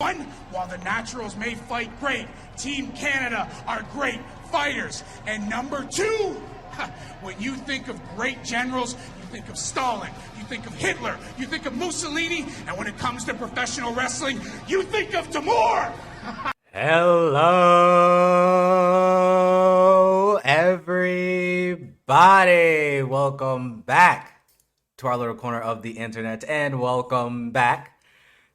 One, while the Naturals may fight great, Team Canada are great fighters. And number two, when you think of great generals, you think of Stalin, you think of Hitler, you think of Mussolini, and when it comes to professional wrestling, you think of Timur! Hello, everybody. Welcome back to our little corner of the internet, and welcome back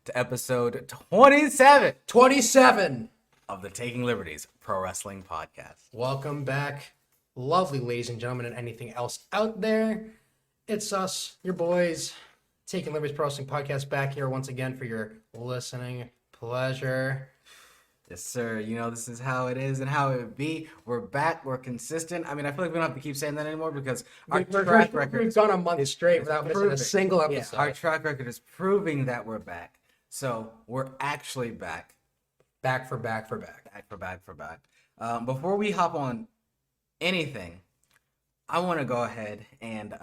to episode 27 of the Taking Liberties Pro Wrestling Podcast. Welcome back, lovely ladies and gentlemen, and anything else out there. It's us, your boys, Taking Liberties Pro Wrestling Podcast, back here once again for your listening pleasure. Yes, sir. You know, this is how it is and how it would be. We're back. We're consistent. I mean, I feel like we don't have to keep saying that anymore because our track record... We've gone a month straight without missing a single episode. Yeah, our track record is proving that we're back. So, we're actually back. Back for back. Before we hop on anything, I want to go ahead and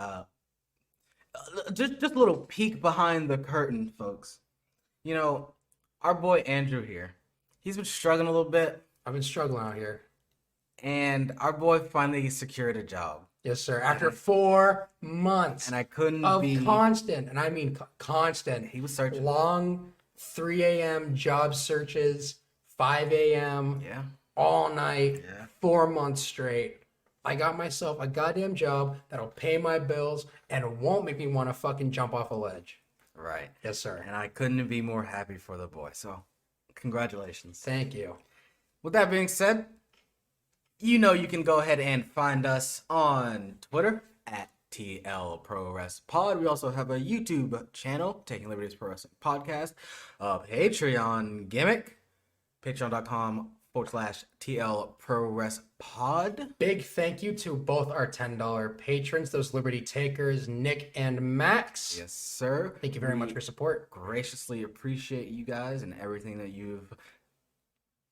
just a little peek behind the curtain, folks. You know, our boy Andrew here, he's been struggling a little bit. I've been struggling out here. And our boy finally secured a job. Yes, sir. After 4 months. And I couldn't of be... constant, and I mean constant. He was searching. Long 3 a.m. job searches, 5 a.m. Yeah. All night, Yeah. 4 months straight. I got myself a goddamn job that'll pay my bills and won't make me want to fucking jump off a ledge. Right. Yes, sir. And I couldn't be more happy for the boy. So, congratulations. Thank you. With that being said, you know you can go ahead and find us on Twitter at TL Pro Wrest Pod. We also have a YouTube channel, Taking Liberties Pro Wrestling Podcast, a Patreon gimmick, patreon.com/TL Pro Wrest Pod. Big thank you to both our $10 patrons, those Liberty Takers, Nick and Max. Yes, sir. Thank you very much for your support. Graciously appreciate you guys and everything that you've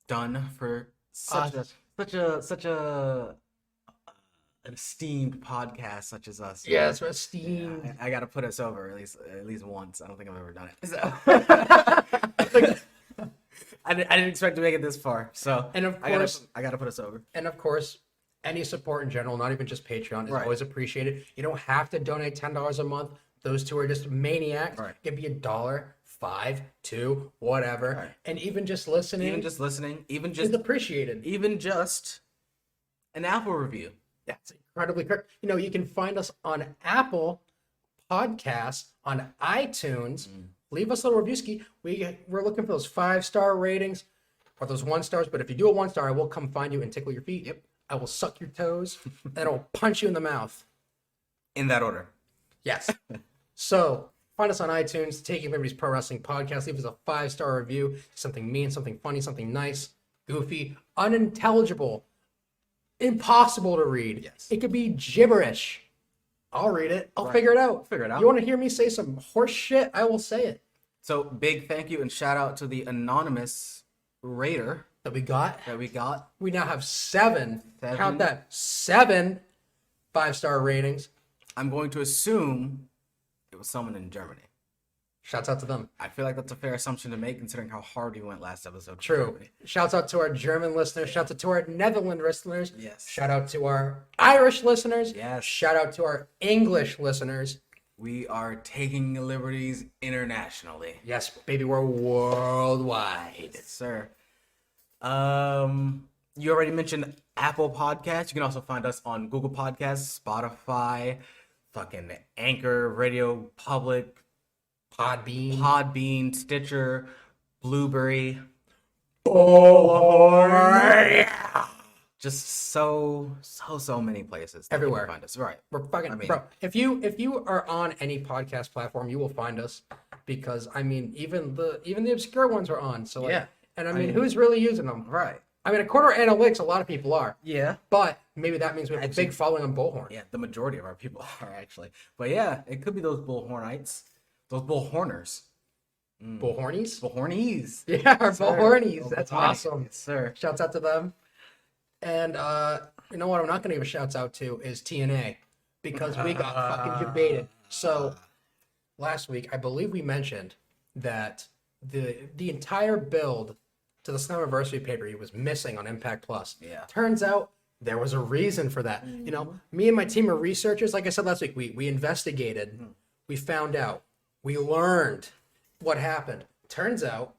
done for such a an esteemed podcast such as us. Yes, we're esteemed. Yeah, I got to put us over at least once. I don't think I've ever done it. So. I didn't expect to make it this far. So, and of course, I got to put us over. And of course, any support in general, not even just Patreon, is always appreciated. You don't have to donate $10 a month. Those two are just maniacs. Right. It could be $1, $5, $2, whatever. Right. And even just listening. Even just is appreciated. Even just an Apple review. That's incredibly correct. You know, you can find us on Apple Podcasts, on iTunes. Leave us a little review ski. We're looking for those 5-star ratings or those 1 stars. But if you do a 1 star, I will come find you and tickle your feet. Yep. I will suck your toes and I will punch you in the mouth. In that order. Yes. So find us on iTunes, Taking Liberties Pro Wrestling Podcast. Leave us a 5-star review. Something mean, something funny, something nice, goofy, unintelligible, impossible to read. Yes. It could be gibberish. I'll read it. I'll figure it out. You want to hear me say some horse shit? I will say it. So big thank you and shout out to the anonymous rater that we got. We now have 7. Count that. 7 5-star ratings. I'm going to assume it was someone in Germany. Shouts out to them. I feel like that's a fair assumption to make considering how hard we went last episode. True. Shouts out to our German listeners. Shouts out to our Netherlands listeners. Yes. Shout out to our Irish listeners. Yes. Shout out to our English listeners. We are taking liberties internationally. Yes, baby, we're worldwide. Yes, sir. You already mentioned Apple Podcasts. You can also find us on Google Podcasts, Spotify, fucking Anchor, Radio Public, Podbean, Stitcher, Blueberry. Just so many places. Everywhere. You can find us. Right. We're fucking bro. If you are on any podcast platform, you will find us because even the obscure ones are on. So yeah. And I mean, who's really using them? Right. I mean, according to analytics, a lot of people are. Yeah. But maybe that means we have a big following on Bullhorn. Yeah, the majority of our people are actually. But yeah, it could be those Bullhornites. Those Bullhorners. Bullhornies? Bullhornies. Yeah, our Bullhornies. That's awesome. Yes, sir. Shouts out to them. And you know what I'm not going to give a shouts out to is TNA because we got fucking debated. So last week, I believe we mentioned that the entire build to the Slammiversary pay-per-view was missing on Impact Plus. Yeah. Turns out there was a reason for that. You know, me and my team of researchers, like I said last week, we investigated, we found out, we learned what happened. Turns out,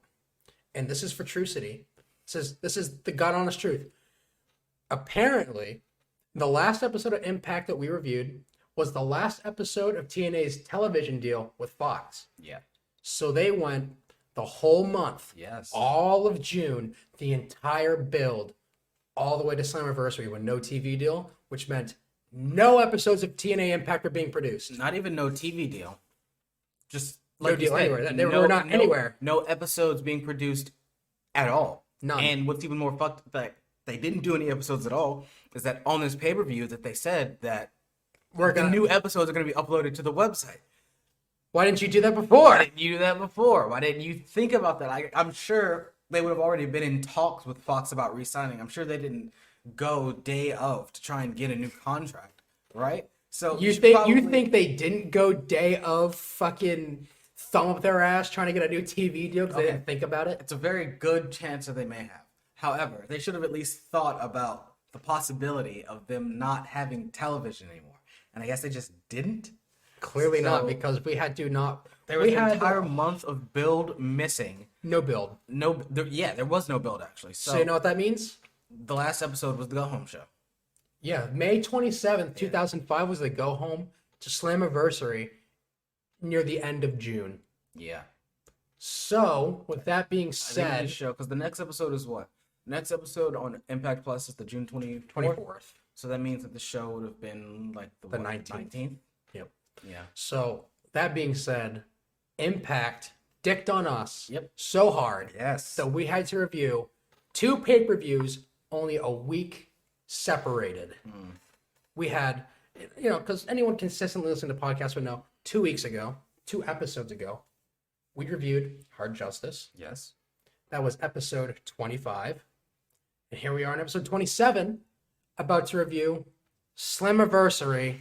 and this is for Trucity, this is the God honest truth. Apparently, the last episode of Impact that we reviewed was the last episode of TNA's television deal with Fox. Yeah. So they went the whole month, Yes. all of June, the entire build, all the way to Slammiversary with no TV deal, which meant no episodes of TNA Impact were being produced. Not even no TV deal. Just No like you deal said, anywhere. They were not anywhere. No episodes being produced at all. None. And what's even more fucked that they didn't do any episodes at all is that on this pay-per-view that they said that the new episodes are going to be uploaded to the website. Why didn't you do that before? Why didn't you do that before? Why didn't you think about that? I'm sure they would have already been in talks with Fox about re-signing. I'm sure they didn't go day of to try and get a new contract, right? So You think they didn't go day of fucking thumb up their ass trying to get a new TV deal because they didn't think about it? it's a very good chance that they may have. However, they should have at least thought about the possibility of them not having television anymore. And I guess they just didn't. Clearly not, So- because we had There was we an had entire month of build missing. no build. There was no build actually. So you know what that means? The last episode was the Go Home show. Yeah, May 27th, 2005 was the go home to Slammiversary near the end of June. Yeah. So, with that being I think said, this show, because the next episode is what? Next episode on Impact Plus is the June 24th. 24th. So that means that the show would have been like the 19th. Yep. Yeah. So, that being said, Impact dicked on us Yep. so hard Yes. that we had to review 2 pay-per-views only a week separated. We had, because anyone consistently listening to podcasts would know, 2 weeks ago, 2 episodes ago, we reviewed Hard Justice. Yes. That was episode 25. And here we are on episode 27, about to review Slammiversary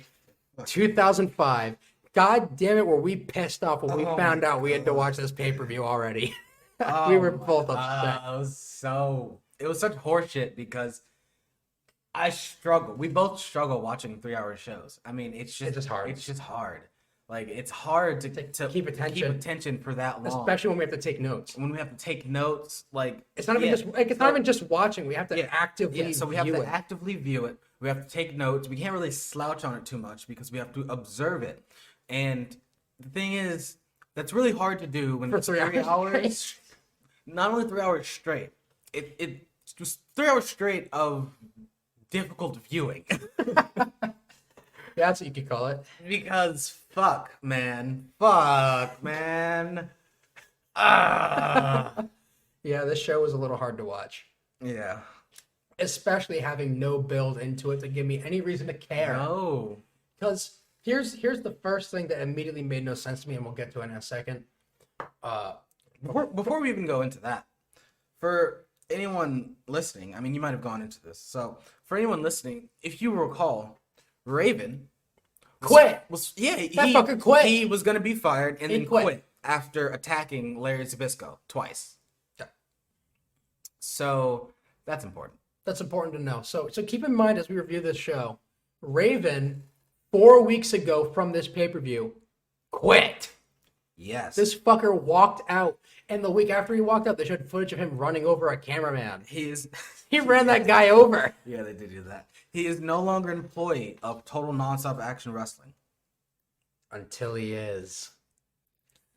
2005. God damn it, were we pissed off when we found out we had to watch this pay-per-view already. We were both upset. It was such horseshit because I struggle. We both struggle watching 3-hour shows. I mean, it's just hard. It's just hard. Like, it's hard to keep attention. for that long. Especially when we have to take notes. when we have to take notes. Like, It's not even not even just watching. We have to actively so we have view to it. actively view it. We have to take notes. We can't really slouch on it too much because we have to observe it. And the thing is, that's really hard to do when For it's 3 3 hours hours. Not only 3 hours straight. It's just 3 hours straight of difficult viewing. Yeah, that's what you could call it. Because fuck, man. Ah. Yeah, this show was a little hard to watch. Yeah. Especially having no build into it to give me any reason to care. No. Because here's the first thing that immediately made no sense to me, and we'll get to it in a second. Before we even go into that, for anyone listening, I mean, you might have gone into this. So, for anyone listening, if you recall, Raven Quit. He fucker quit. He was going to be fired and He then quit. quit after attacking Larry Zbyszko twice. Yeah. So, that's important. That's important to know. So keep in mind as we review this show, Raven, 4 weeks ago from this pay-per-view, quit. Yes. This fucker walked out. And the week after he walked out, they showed footage of him running over a cameraman. He ran that guy over. Yeah, they did do that. He is no longer an employee of Total Nonstop Action Wrestling. Until he is.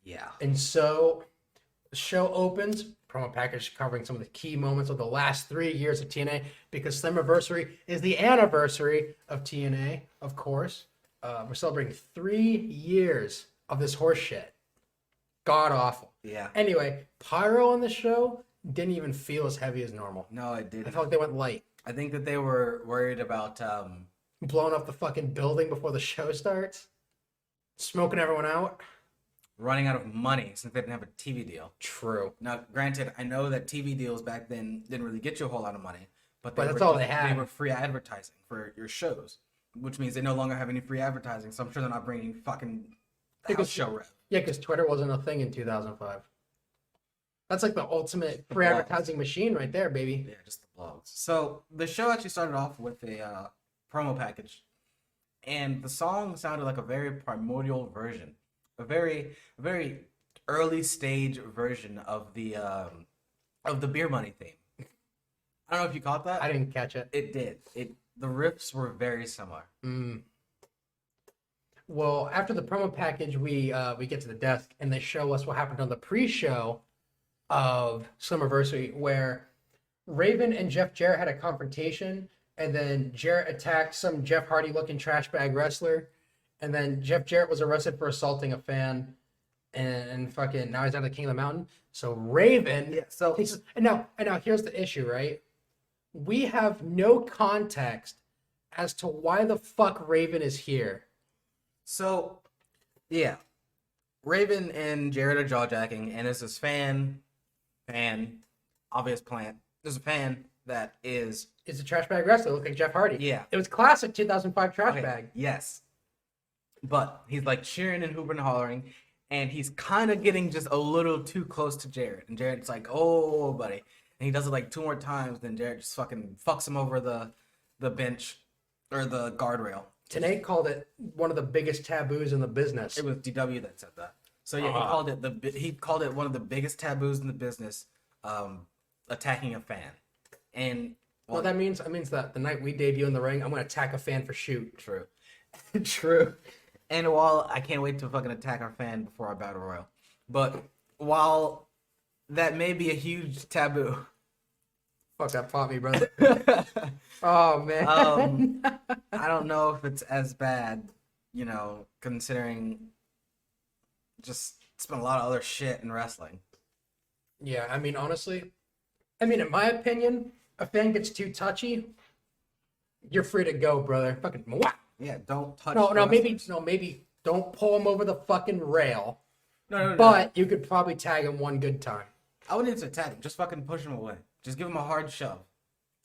Yeah. And so the show opens, promo package covering some of the key moments of the last 3 years of TNA, because Slammiversary is the anniversary of TNA, of course. We're celebrating 3 years of this horse shit. God awful. Yeah. Anyway, Pyro on the show didn't even feel as heavy as normal. No, it I didn't. felt like they went light. I think that they were worried about Blowing up the fucking building before the show starts. Smoking everyone out. running out of money since they didn't have a TV deal. True. Now, granted, I know that TV deals back then didn't really get you a whole lot of money, but that's all they had. They were free advertising for your shows, which means they no longer have any free advertising. So I'm sure they're not bringing fucking house show rep. Yeah, because Twitter wasn't a thing in 2005. That's like the ultimate free advertising machine right there, baby. Yeah, just the blogs. So the show actually started off with a promo package, and the song sounded like a very primordial version, a very early stage version of the Beer Money theme. I don't know if you caught that. I didn't catch it. It did. The riffs were very similar. Well, after the promo package, we get to the desk and they show us what happened on the pre-show of Slammiversary, where Raven and Jeff Jarrett had a confrontation, and then Jarrett attacked some Jeff Hardy-looking trash bag wrestler, and then Jeff Jarrett was arrested for assaulting a fan, and fucking now he's out of the King of the Mountain. So Raven, and now here's the issue, right? We have no context as to why the fuck Raven is here. So, yeah, Raven and Jared are jawjacking, and there's this fan, obvious plant. There's a fan that is a trash bag wrestler, look like Jeff Hardy. Yeah, it was classic 2005 trash bag. Yes, but he's like cheering and hooping and hollering, and he's kind of getting just a little too close to Jared, and Jared's like, "Oh, buddy," and he does it like 2 more times. Then Jared just fucking fucks him over the bench or the guardrail. TNA called it one of the biggest taboos in the business. It was DW that said that. So yeah, he called it one of the biggest taboos in the business, attacking a fan. And well, that means that the night we debut in the ring, I'm gonna attack a fan for shoot. True. True. And while I can't wait to fucking attack our fan before our battle royal, but while that may be a huge taboo. Fuck, that fought me, brother. Oh man. I don't know if it's as bad, considering just spent a lot of other shit in wrestling. Yeah, I mean, honestly, in my opinion, a fan gets too touchy, you're free to go, brother. Fucking whack. Yeah, don't touch. Maybe don't pull him over the fucking rail. No. But you could probably tag him one good time. I wouldn't even tag him. Just fucking push him away. Just give him a hard shove.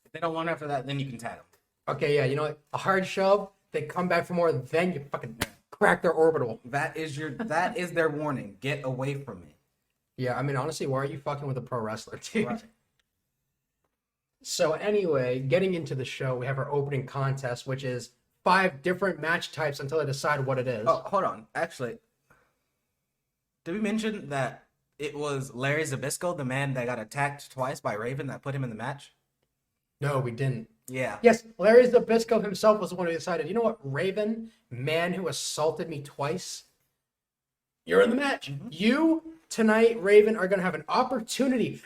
If they don't want after that, then you can tag them. Okay, yeah, you know what? A hard shove, they come back for more, then you fucking crack their orbital. That is their warning. Get away from me. Yeah, I mean, honestly, why are you fucking with a pro wrestler, dude? Right. So anyway, getting into the show, we have our opening contest, which is 5 different match types until they decide what it is. Oh, hold on. Actually, did we mention that it was Larry Zbyszko, the man that got attacked twice by Raven, that put him in the match? No, we didn't. Yeah. Yes, Larry Zbyszko himself was the one who decided, you know what, Raven, man who assaulted me twice, you're in the match. Mm-hmm. You, tonight, Raven, are going to have an opportunity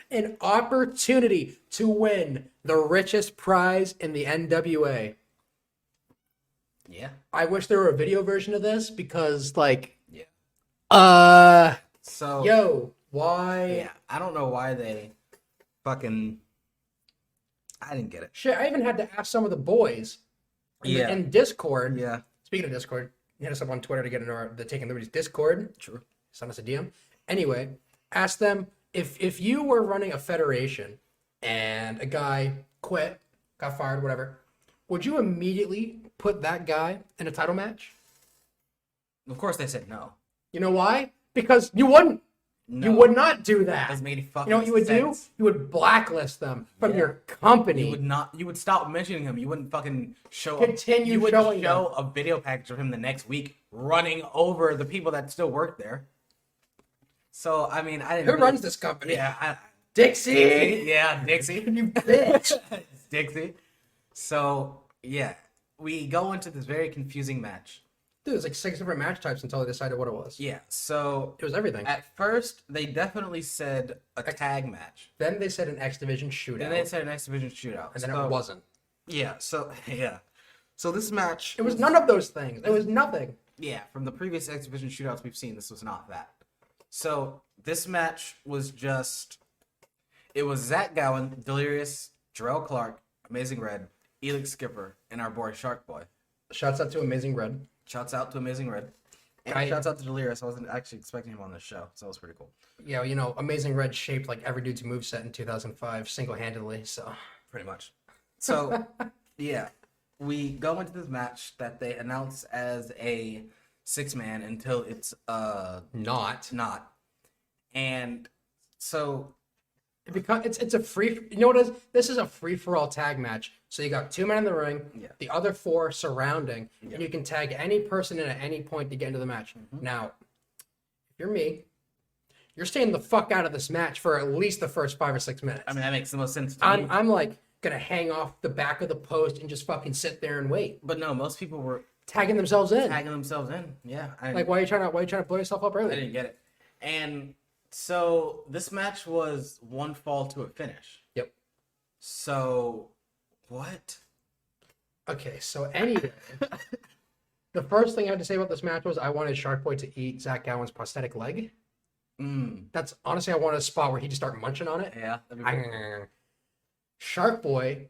to win the richest prize in the NWA. Yeah. I wish there were a video version of this because, like, so, yo, why? Yeah, I don't know why they fucking. I didn't get it. Shit, I even had to ask some of the boys in Discord. Yeah. Speaking of Discord, hit us up on Twitter to get into the Taking Liberties Discord. True. Send us a DM. Anyway, ask them if you were running a federation and a guy quit, got fired, whatever, would you immediately put that guy in a title match? Of course they said no. You know why? Because you wouldn't. No. You would not do that. Doesn't make any fucking sense. You know what you would do? You would blacklist them from your company. You would not. You would stop mentioning him. You wouldn't fucking show. Continue. You would show a video package of him the next week running over the people that still work there. So I mean, I didn't. Who runs this company? Yeah, Dixie. Yeah, Dixie. You bitch. Dixie. So yeah, we go into this very confusing match. Dude, it was like 6 different match types until I decided what it was. Yeah, so it was everything. At first, they definitely said a tag match. Then they said an X Division shootout. And then it wasn't. Yeah, so this match... It was none of those things. It was nothing. Yeah, from the previous X Division shootouts we've seen, this was not that. So this match was just... It was Zach Gowen, Delirious, Jarrell Clark, Amazing Red, Elix Skipper, and our boy Shark Boy. Shouts out to Amazing Red. Shouts out to Amazing Red. And shouts out to Delirious. I wasn't actually expecting him on this show, so it was pretty cool. Yeah, you know, Amazing Red shaped like every dude's moveset in 2005 single-handedly, so... Pretty much. So, yeah. We go into this match that they announce as a 6-man until it's not. And so It's a free. You know what it is? This is a free for all tag match. So you got 2 men in the ring, the other 4 surrounding, and you can tag any person in at any point to get into the match. Now, if you're me, you're staying the fuck out of this match for at least the first 5 or 6 minutes. I mean, that makes the most sense to me. I'm like gonna hang off the back of the post and just fucking sit there and wait. But no, most people were tagging themselves in. Yeah. Like, why are you trying to blow yourself up early? I didn't get it. And so this match was one fall to a finish. Yep. So what? Okay, so anyway, the first thing I had to say about this match was I wanted Shark Boy to eat Zach Gowen's prosthetic leg. That's honestly, I wanted a spot where he just start munching on it. Yeah. Shark Boy,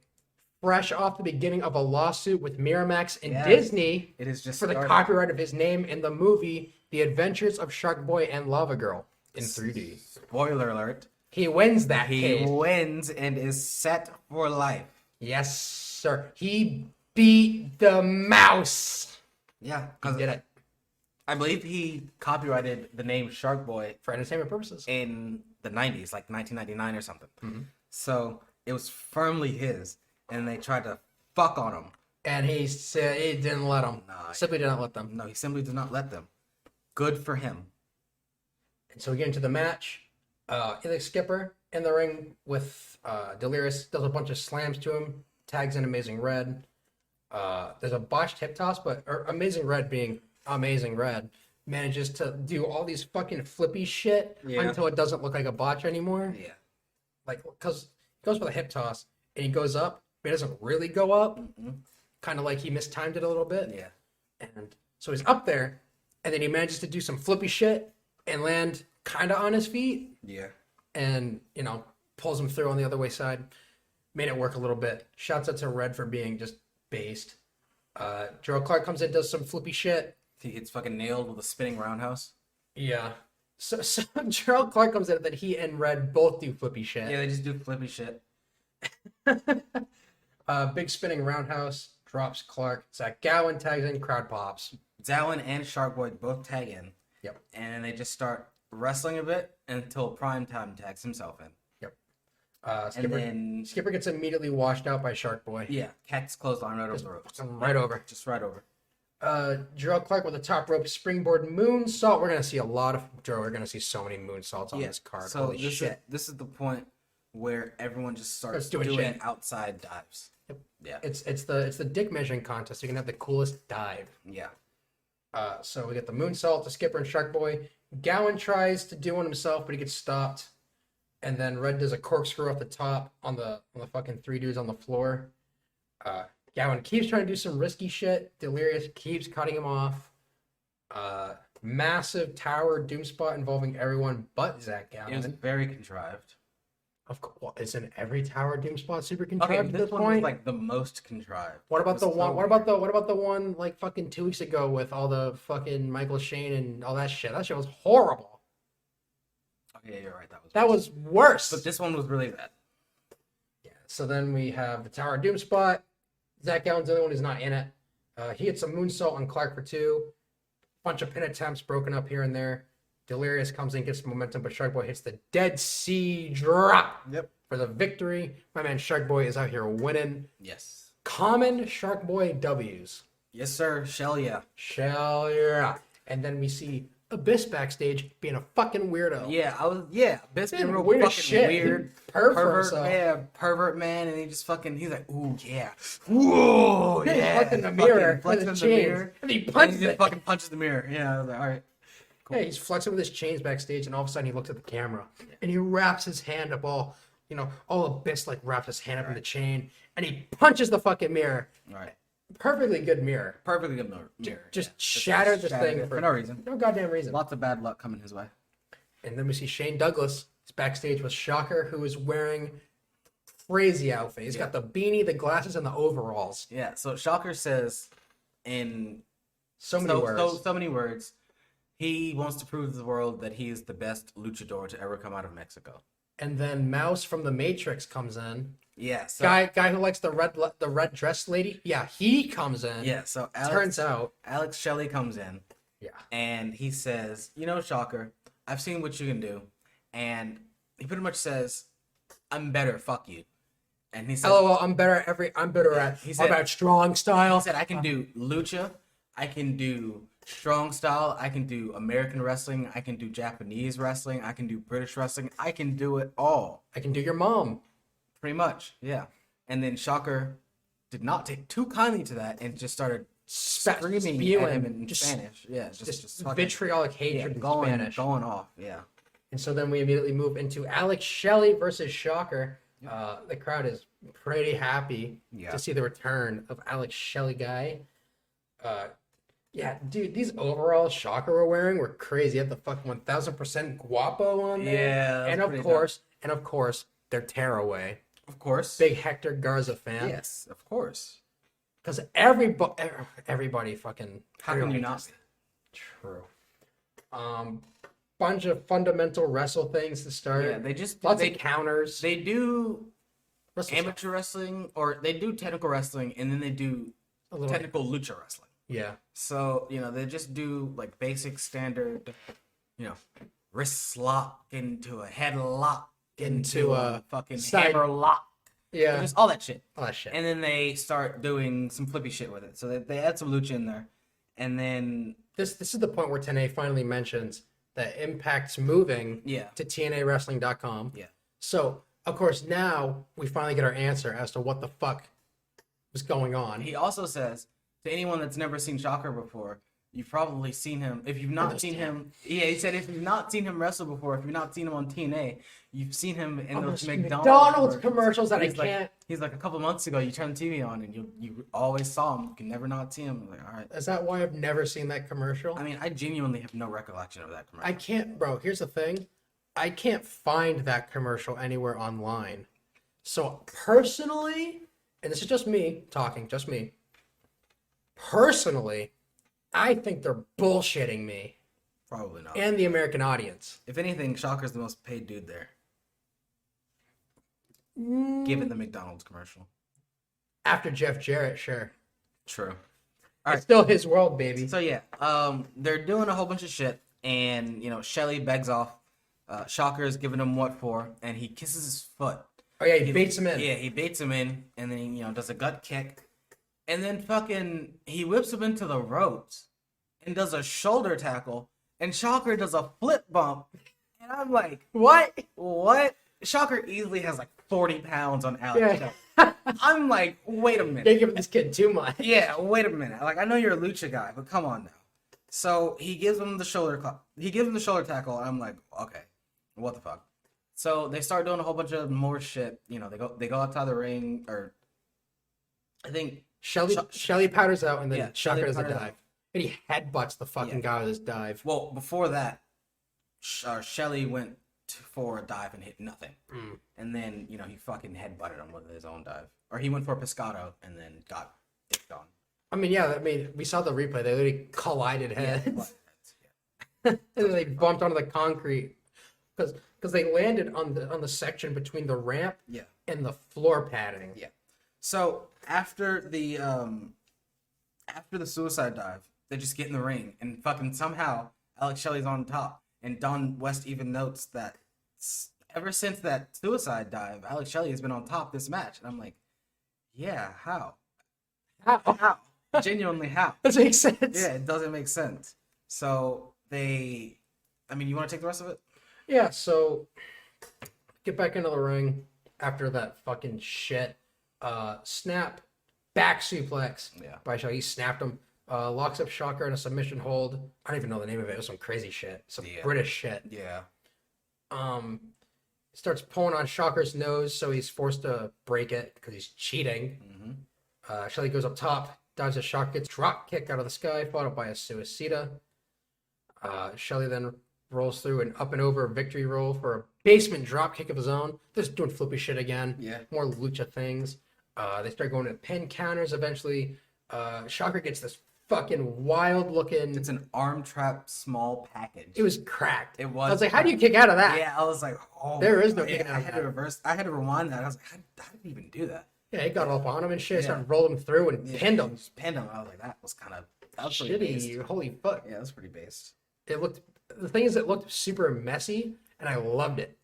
fresh off the beginning of a lawsuit with Miramax and Disney, it is just for the copyright of his name in the movie The Adventures of Shark Boy and Lava Girl in 3D. Spoiler alert. He wins that case. He wins and is set for life. Yes, sir. He beat the mouse. Yeah, He did it. I believe he copyrighted the name Shark Boy For entertainment purposes. in the 90s, like 1999 or something. So it was firmly his, and they tried to fuck on him. And he said he didn't let them. Simply did not let them. No, he simply did not let them. Good for him. And so we get into the match. Alex Skipper in the ring with Delirious, does a bunch of slams to him, tags in Amazing Red. There's a botched hip toss, but Amazing Red being Amazing Red manages to do all these fucking flippy shit until it doesn't look like a botch anymore. Yeah. Like, because he goes for the hip toss and he goes up, but he doesn't really go up. Kind of like he mistimed it a little bit. Yeah. And so he's up there, and then he manages to do some flippy shit and land kind of on his feet. Yeah. And, pulls him through on the other way side. Made it work a little bit. Shouts out to Red for being just based. Gerald Clark comes in, does some flippy shit. He gets fucking nailed with a spinning roundhouse. Yeah. So Gerald Clark comes in, that he and Red both do flippy shit. Yeah, they just do flippy shit. Big spinning roundhouse, drops Clark. Zach Gowen tags in, crowd pops. Zowen and Shark Boy both tag in. Yep. And they just start wrestling a bit until Primetime tags himself in. Yep. Skipper gets immediately washed out by Shark Boy. Yeah, cat's clothesline right over the ropes. Right over. Just right over. Gerald Clark with a top rope springboard moonsault. We're gonna see a lot of We're gonna see so many moonsaults on this card. So Holy shit! This is the point where everyone just starts doing doing shit. outside dives. Yep. Yeah. It's the dick measuring contest. You can have the coolest dive. Yeah. So we get the moonsault to Skipper and Shark Boy. Gowen tries to do one himself, but he gets stopped. And then Red does a corkscrew off the top on the fucking 3 dudes on the floor. Gowen keeps trying to do some risky shit. Delirious keeps cutting him off. Massive tower doom spot involving everyone but Zach Gowen. It was very contrived. Of course, well, isn't every tower doom spot super contrived Okay, at this this one point? was like the most contrived. What about the It was one? so What about weird. the one like fucking 2 weeks ago with all the fucking Michael Shane and all that shit? That shit was horrible. Okay, you're right. That was worse. But this one was really bad. Yeah. So then we have the Tower of Doom spot. Zach Gowen's the only one who's not in it. He hits a moonsault on Clark for 2. Bunch of pin attempts broken up here and there. Delirious comes in, gets momentum, but Shark Boy hits the Dead Sea Drop for the victory. My man Shark Boy is out here winning. Yes. Common Shark Boy W's. Yes, sir. Shelley. Yeah. And then we see Abyss backstage being a fucking weirdo. Abyss being Being real weird as fucking shit. weird. Pervert, pervert man, and he's like, ooh yeah, whoa yeah. Flexing the mirror, flexing with his the chains. mirror, And he and punches he just it. fucking punches the mirror. Yeah, I was like, all right. Cool. Yeah, he's flexing with his chains backstage, and all of a sudden he looks at the camera, and he wraps his hand up all Abyss like wraps his hand up in the chain, and he punches the fucking mirror. All right. Perfectly good mirror. Perfectly good mirror. Just shattered this thing it for no reason. No goddamn reason. Lots of bad luck coming his way. And then we see Shane Douglas. He's backstage with Shocker, who is wearing crazy outfit. He's got the beanie, the glasses, and the overalls. Yeah. So Shocker says in So many words. So many words. He wants to prove to the world that he is the best luchador to ever come out of Mexico. And then Mouse from the Matrix comes in. Yeah. So, Guy who likes the red dress lady. Yeah, he comes in. Yeah. So Turns out Alex Shelley comes in. Yeah. And he says, Shocker, I've seen what you can do. And he pretty much says, I'm better, fuck you. And he said, LOL, I'm better at He said- I'm at strong style. he said, I can do lucha, I can do strong style, I can do American wrestling, I can do Japanese wrestling, I can do British wrestling, I can do it all. I can do your mom. Pretty much, yeah. And then Shocker did not take too kindly to that and just started screaming spewing, at him in just- Spanish. Yeah, Just fucking- vitriolic yeah, hatred in going Spanish. off. Yeah. And so then we immediately move into Alex Shelley versus Shocker. The crowd is pretty happy to see the return of Alex Shelley guy. Yeah, dude, these overalls Shocker were wearing were crazy. You had the fucking 1000% guapo on there. Yeah, that was and of course, their tearaway. Of course. Big Hector Garza fan. Yes, of course. Because everybody fucking. How can you not? True. Bunch of fundamental wrestle things to start. Yeah, they just Lots they, of counters. they do Wrestle amateur wrestling, or they do technical wrestling, and then they do a little. technical lucha wrestling. Yeah. So, they just do like basic standard, wrist lock into a head lock into a fucking side- hammer lock. Yeah. Just all that shit. All that shit. And then they start doing some flippy shit with it. So they add some lucha in there. And then This is the point where TNA finally mentions that Impact's moving Yeah. to TNAWrestling.com. Yeah. So, of course, now we finally get our answer as to what the fuck was going on. he also says to anyone that's never seen Shocker before, you've probably seen him. If you've not seen him, he said if you've not seen him wrestle before, if you've not seen him on TNA, you've seen him in those McDonald's commercials that I He's like- can't. He's like, a couple months ago, you turned the TV on and you always saw him. You can never not see him. I'm like, all right. Is that why I've never seen that commercial? I mean, I genuinely have no recollection of that commercial. I can't, bro. Here's the thing. I can't find that commercial anywhere online. So personally, and this is just me talking, just me. Personally, I think they're bullshitting me Probably not. and the American audience. If anything, Shocker's the most paid dude there. Given the McDonald's commercial. After Jeff Jarrett, sure. True. It's still his world, baby. So yeah, they're doing a whole bunch of shit, and Shelley begs off. Shocker's giving him what for, and he kisses his foot. Oh yeah, he baits him in. Yeah, he baits him in, and then he does a gut kick, and then fucking he whips him into the ropes, and does a shoulder tackle, and Shocker does a flip bump, and I'm like, What? what? Shocker easily has like 40 pounds on Alex Yeah. Shelley. I'm like, wait a minute. They're giving this kid too much. Yeah, wait a minute. Like, I know you're a lucha guy, but come on now. So he gives him the shoulder tackle, and I'm like, okay, what the fuck? So they start doing a whole bunch of more shit. They go outside the ring, or I think Shelley powders out, and then Yeah, Shocker Shelley does a powders dive. out. And he headbutts the fucking Yeah. guy with his dive. well before that, Shelley went for a dive and hit nothing, and then he fucking headbutted him with his own dive, or he went for a pescado and then got dicked on. I mean, we saw the replay. They literally collided heads. Yeah. And then they bumped onto the concrete because they landed on the section between the ramp Yeah. and the floor padding. Yeah. So after the suicide dive, they just get in the ring, and fucking somehow Alex Shelley's on top, and Don West even notes that ever since that suicide dive, Alex Shelley has been on top this match, and I'm like, yeah, how? How? Genuinely, how? That makes sense. Yeah, it doesn't make sense. So you want to take the rest of it? Yeah, so get back into the ring after that fucking shit. Snap, back suplex by Shelley. He snapped him. Locks up Shocker in a submission hold. I don't even know the name of it. It was some crazy shit. Some British shit. Yeah. Starts pulling on Shocker's nose, so he's forced to break it because he's cheating. Shelley goes up top, dodges a Shocker, gets drop kick out of the sky, followed by a suicida. Shelley then rolls through an up and over victory roll for a basement drop kick of his own. They're just doing flippy shit again. Yeah. More lucha things. They start going to pin counters eventually. Shocker gets this fucking wild looking. It's an arm trap small package. It was cracked. It was. I was like, how do you kick out of that? Yeah, I was like, oh. There is no yeah, kicking out I of had that. to reverse. I had to rewind that. I was like, how did he even do that? Yeah, he got up on him and shit. Yeah. Started rolling him through and pinned him. Just pinned him. I was like, that was pretty based. Shitty. Holy fuck. Yeah, that's pretty based. The thing is, it looked super messy, and I loved it.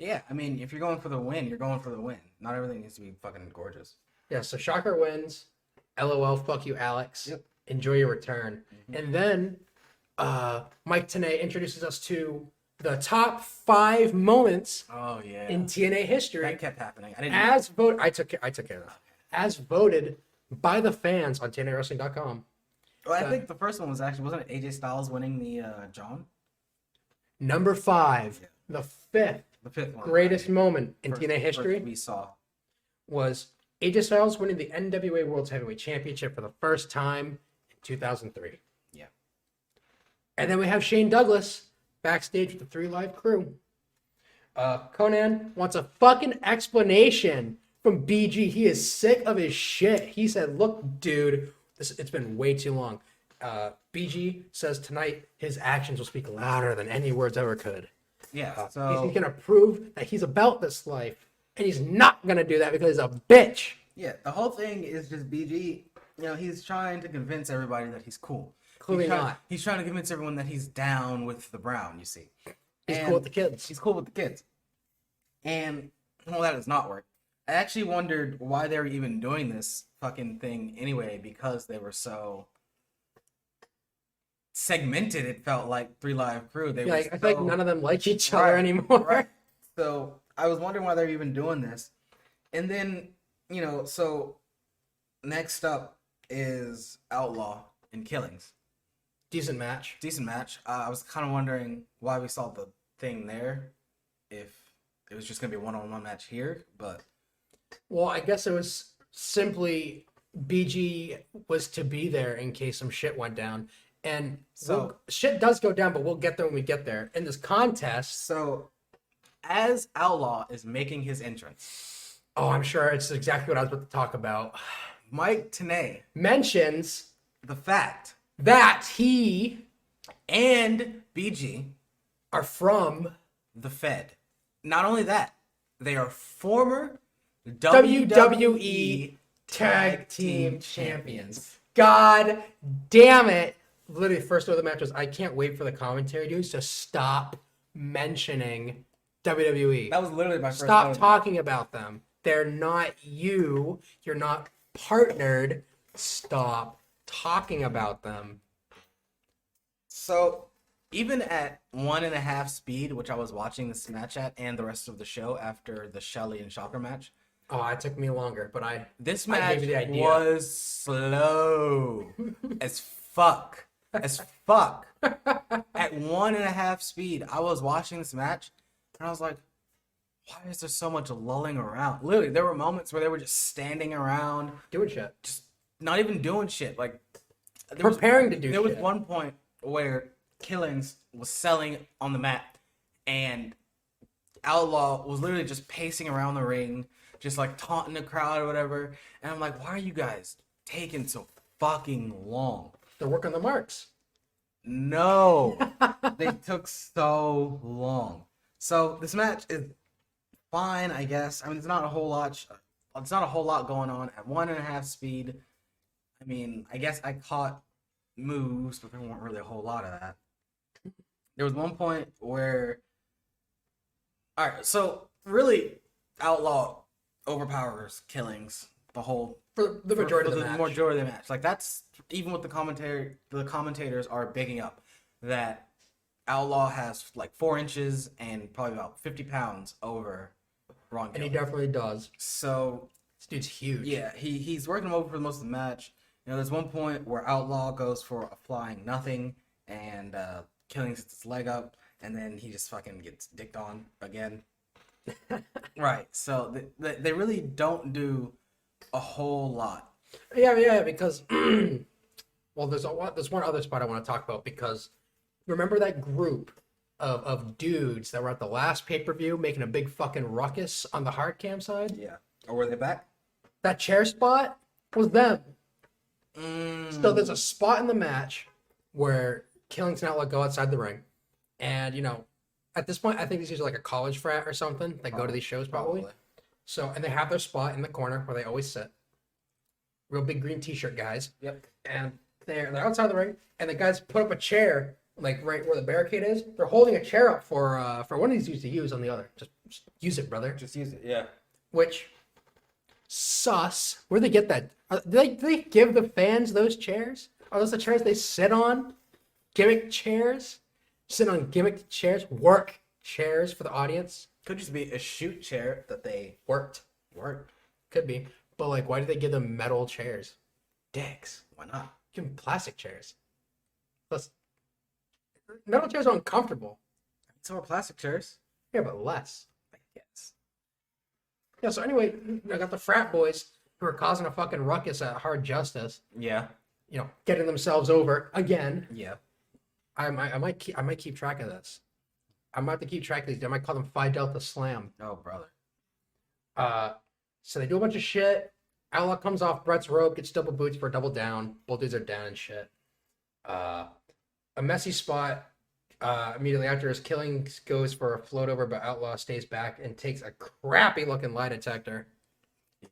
Yeah, I mean, if you're going for the win, you're going for the win. Not everything needs to be fucking gorgeous. Yeah, so Shocker wins. LOL, fuck you, Alex. Yep. Enjoy your return. And then Mike Tenay introduces us to the top 5 moments Oh yeah. in TNA history. That kept happening. I didn't. As vote, I took care of that. As voted by the fans on TNAWrestling.com. Well, I think the first one wasn't it AJ Styles winning the John? Number 5, the fifth one. greatest moment in First- TNA history first we saw. was AJ Styles winning the NWA World Heavyweight Championship for the first time in 2003. Yeah. And then we have Shane Douglas backstage with the 3 Live crew. Conan wants a fucking explanation from BG. He is sick of his shit. He said, look, dude, it's been way too long. BG says tonight his actions will speak louder than any words ever could. Yeah. He's So going to prove that he's about this life. And he's not going to do that because he's a bitch. yeah, the whole thing is just BG. You know, he's trying to convince everybody that he's cool. Clearly he's trying, not. He's trying to convince everyone that he's down with the Brown. You see, He's And cool with the kids. He's cool with the kids. And well, that does not work. I actually wondered why they were even doing this fucking thing anyway, because they were so segmented. It felt like 3 Live Crew. They Yeah, were I feel like so- none of them like each other Right, anymore. right. So I was wondering why they're even doing this. And then, so next up is Outlaw and Killings. Decent match. Decent match. I was kind of wondering why we saw the thing there, if it was just going to be a one-on-one match here, but... Well, I guess it was simply BG was to be there in case some shit went down. And shit does go down, but we'll get there when we get there. In this contest... So, as Outlaw is making his entrance... Oh, I'm sure it's exactly what I was about to talk about. Mike Tenay Mentions the fact that he and BG are from the Fed. Not only that, they are former WWE Tag Team Champions. God damn it. Literally, first order of the match was, I can't wait for the commentary dudes to stop mentioning WWE. That was literally my first Stop note. talking about them. They're not you. You're not partnered. Stop talking about them. So, even at 1.5 speed, which I was watching this match at, and the rest of the show after the Shelley and Shocker match, Oh, it took me longer, but this I match gave you the idea. was slow as fuck. As fuck. At 1.5 speed, I was watching this match, and I was like, why is there so much lulling around? Literally, there were moments where they were just standing around, doing shit. just not even doing shit. Like, Preparing to do There was shit. one point where Killings was selling on the mat, and Outlaw was literally just pacing around the ring, just like taunting the crowd or whatever. And I'm like, why are you guys taking so fucking long? They're working the marks. No, they took so long. So this match is fine, I guess. I mean, it's not a whole lot. It's not a whole lot going on at 1.5 speed. I mean, I guess I caught moves, but there weren't really a whole lot of that. There was one point where, all right, so really, Outlaw overpowers Killings the whole For the majority of the match. majority of the match. Like, that's even what the commentators are bigging up, that Outlaw has like 4 inches and probably about 50 pounds over Ron And he Killings. definitely does. So This dude's huge. yeah, he's working him over for most of the match. There's one point where Outlaw goes for a flying nothing, and Killings hits his leg up, and then he just fucking gets dicked on again. Right. So they really don't do a whole lot. Yeah, because well, there's one other spot I want to talk about, because remember that group of dudes that were at the last pay-per-view making a big fucking ruckus on the hard cam side? Yeah. Or were they back? That chair spot was them. Mm. So there's a spot in the match where Killings and Outlaw go outside the ring, and at this point I think these guys are like a college frat or something. They go to these shows probably. So, and they have their spot in the corner where they always sit. Real big green t-shirt guys. Yep. And they're outside the ring, and the guys put up a chair like right where the barricade is. They're holding a chair up for one of these dudes to use on the other. Just use it, brother. Just use it. Yeah. Which, sus. Where'd they get that? Do they give the fans those chairs? Are those the chairs they sit on? Gimmick chairs? Sit on gimmick chairs? Work chairs for the audience? Could just be a shoot chair that they Worked. Could be. But, like, why did they give them metal chairs? Dicks. Why not? Give them plastic chairs. Plus, metal chairs are uncomfortable. Some more plastic chairs. Yeah, but less. Yes. Yeah, so anyway, I got the frat boys who are causing a fucking ruckus at Hard Justice. Yeah. You know, getting themselves over again. Yeah. I might keep track of this. I might have to keep track of these. I might call them Phi Delta Slam. Oh, brother. So they do a bunch of shit. Outlaw comes off Brett's rope, gets double boots for a double down. Both dudes are down and shit. A messy spot. Immediately after his killing goes for a float over, but Outlaw stays back and takes a crappy looking lie detector.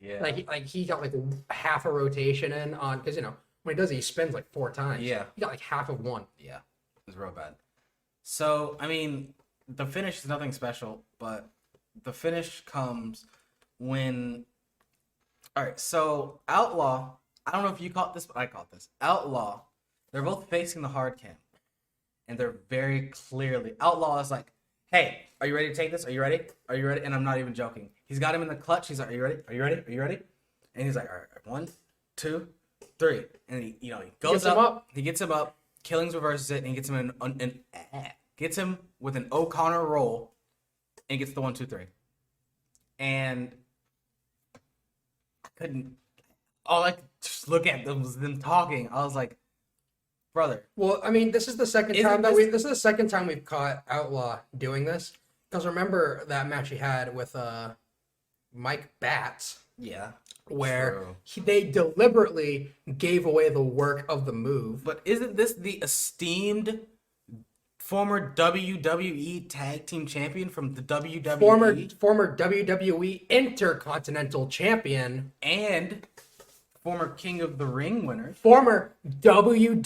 Yeah. Like he got like half a rotation in on, because you know when he does it, he spins like 4 times. Yeah. He got like half of one. Yeah. It was real bad. So, I mean, the finish is nothing special, but the finish comes when... Alright, so Outlaw, I don't know if you caught this, but I caught this. Outlaw, they're both facing the hard cam. And they're very clearly... Outlaw is like, hey, are you ready to take this? Are you ready? Are you ready? And I'm not even joking. He's got him in the clutch. He's like, are you ready? Are you ready? Are you ready? And he's like, all right, 1, 2, 3. And he, you know, he goes up. He gets him up. Killings reverses it, and he gets him gets him with an O'Connor roll, and gets the 1, 2, 3. And I couldn't. All I could just look at them was them talking. I was like, brother. Well, I mean, this is the second time we've caught Outlaw doing this. Because remember that match he had with Mike Batts. Yeah. Where they deliberately gave away the work of the move. But isn't this the esteemed former WWE Tag Team Champion from the WWE? Former WWE Intercontinental Champion. And former King of the Ring winner. Former WWE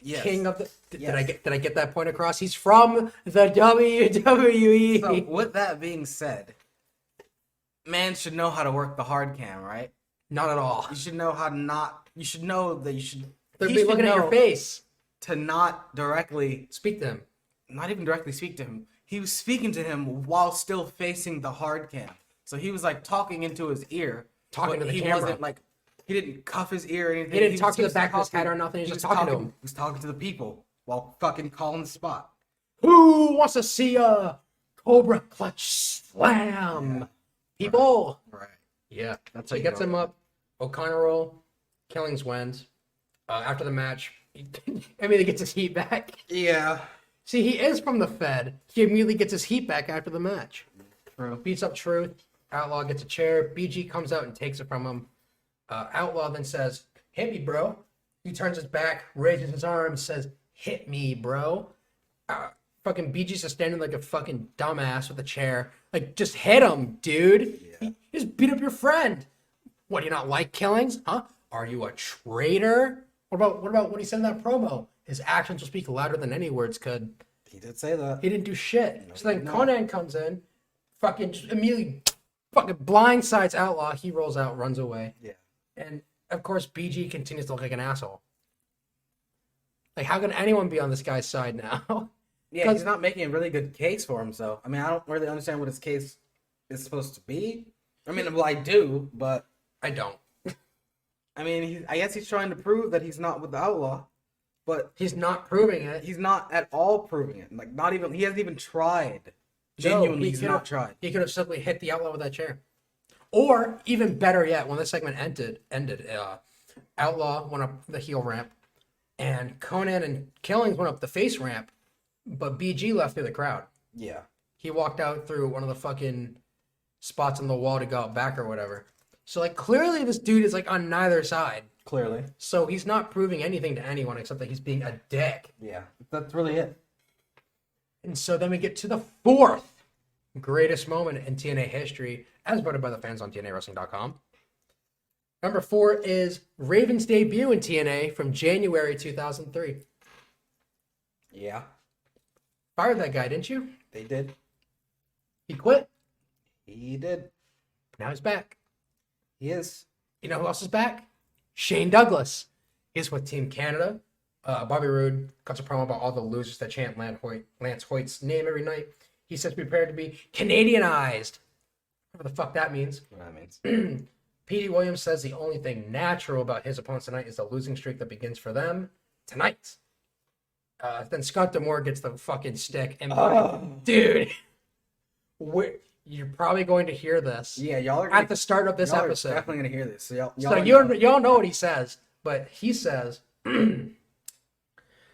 Yes. King of the... Yes. Did I get that point across? He's from the WWE. So with that being said, man should know how to work the hard cam, right? Not at all. You should know how to not. You should know that you should. They'll be looking at your face. To not directly speak to him. Not even directly speak to him. He was speaking to him while still facing the hard cam. So he was like talking into his ear. Talking to the he camera. Wasn't like he didn't cuff his ear or anything. He didn't talk to the back of his head or nothing. He was just talking to him. He was talking to the people while fucking calling the spot. Who wants to see a Cobra Clutch Slam? Yeah. People. Right. Yeah. That's how he gets him up. O'Connor roll. Killings wins. After the match, immediately gets his heat back. Yeah. See, he is from the Fed. He immediately gets his heat back after the match. True. Beats up Truth. Outlaw gets a chair. BG comes out and takes it from him. Outlaw then says, hit me, bro. He turns his back, raises his arms, says, hit me, bro. Fucking BG's just standing like a fucking dumbass with a chair. Like, just hit him, dude. Yeah. Just beat up your friend. What, do you not like Killings? Huh? Are you a traitor? What about what he said in that promo? His actions will speak louder than any words could. He did say that. He didn't do shit. No, so then Conan comes in, fucking just immediately fucking blindsides Outlaw. He rolls out, runs away. Yeah. And of course, BG continues to look like an asshole. Like, how can anyone be on this guy's side now? Yeah, he's not making a really good case for himself. I mean, I don't really understand what his case is supposed to be. I mean, well, I do, but I don't. I mean, I guess he's trying to prove that he's not with the Outlaw, but he's not proving it. He's not at all proving it. Like, not even, he hasn't even tried. Genuinely, he's not tried. He could have simply hit the Outlaw with that chair. Or, even better yet, when this segment ended, Outlaw went up the heel ramp, and Conan and Killings went up the face ramp, but BG left through the crowd. Yeah. He walked out through one of the fucking spots on the wall to go out back or whatever. So, like, clearly this dude is, like, on neither side. Clearly. So he's not proving anything to anyone except that he's being a dick. Yeah, that's really it. And so then we get to the fourth greatest moment in TNA history, as voted by the fans on TNAWrestling.com. Number 4 is Raven's debut in TNA from January 2003. Yeah. Fired that guy, didn't you? They did. He quit. He did. Now he's back. He is. You know who else is back? Shane Douglas. He's with Team Canada. Bobby Roode cuts a promo about all the losers that chant Lance Hoyt's name every night. He says prepared to be Canadianized. Whatever the fuck that means. What that means. Petey Williams says the only thing natural about his opponents tonight is the losing streak that begins for them tonight. Then Scott D'Amore gets the fucking stick. And dude, you're probably going to hear this. Yeah, y'all are at the start of this y'all episode. Are definitely gonna hear this. So y'all know what he says, but he says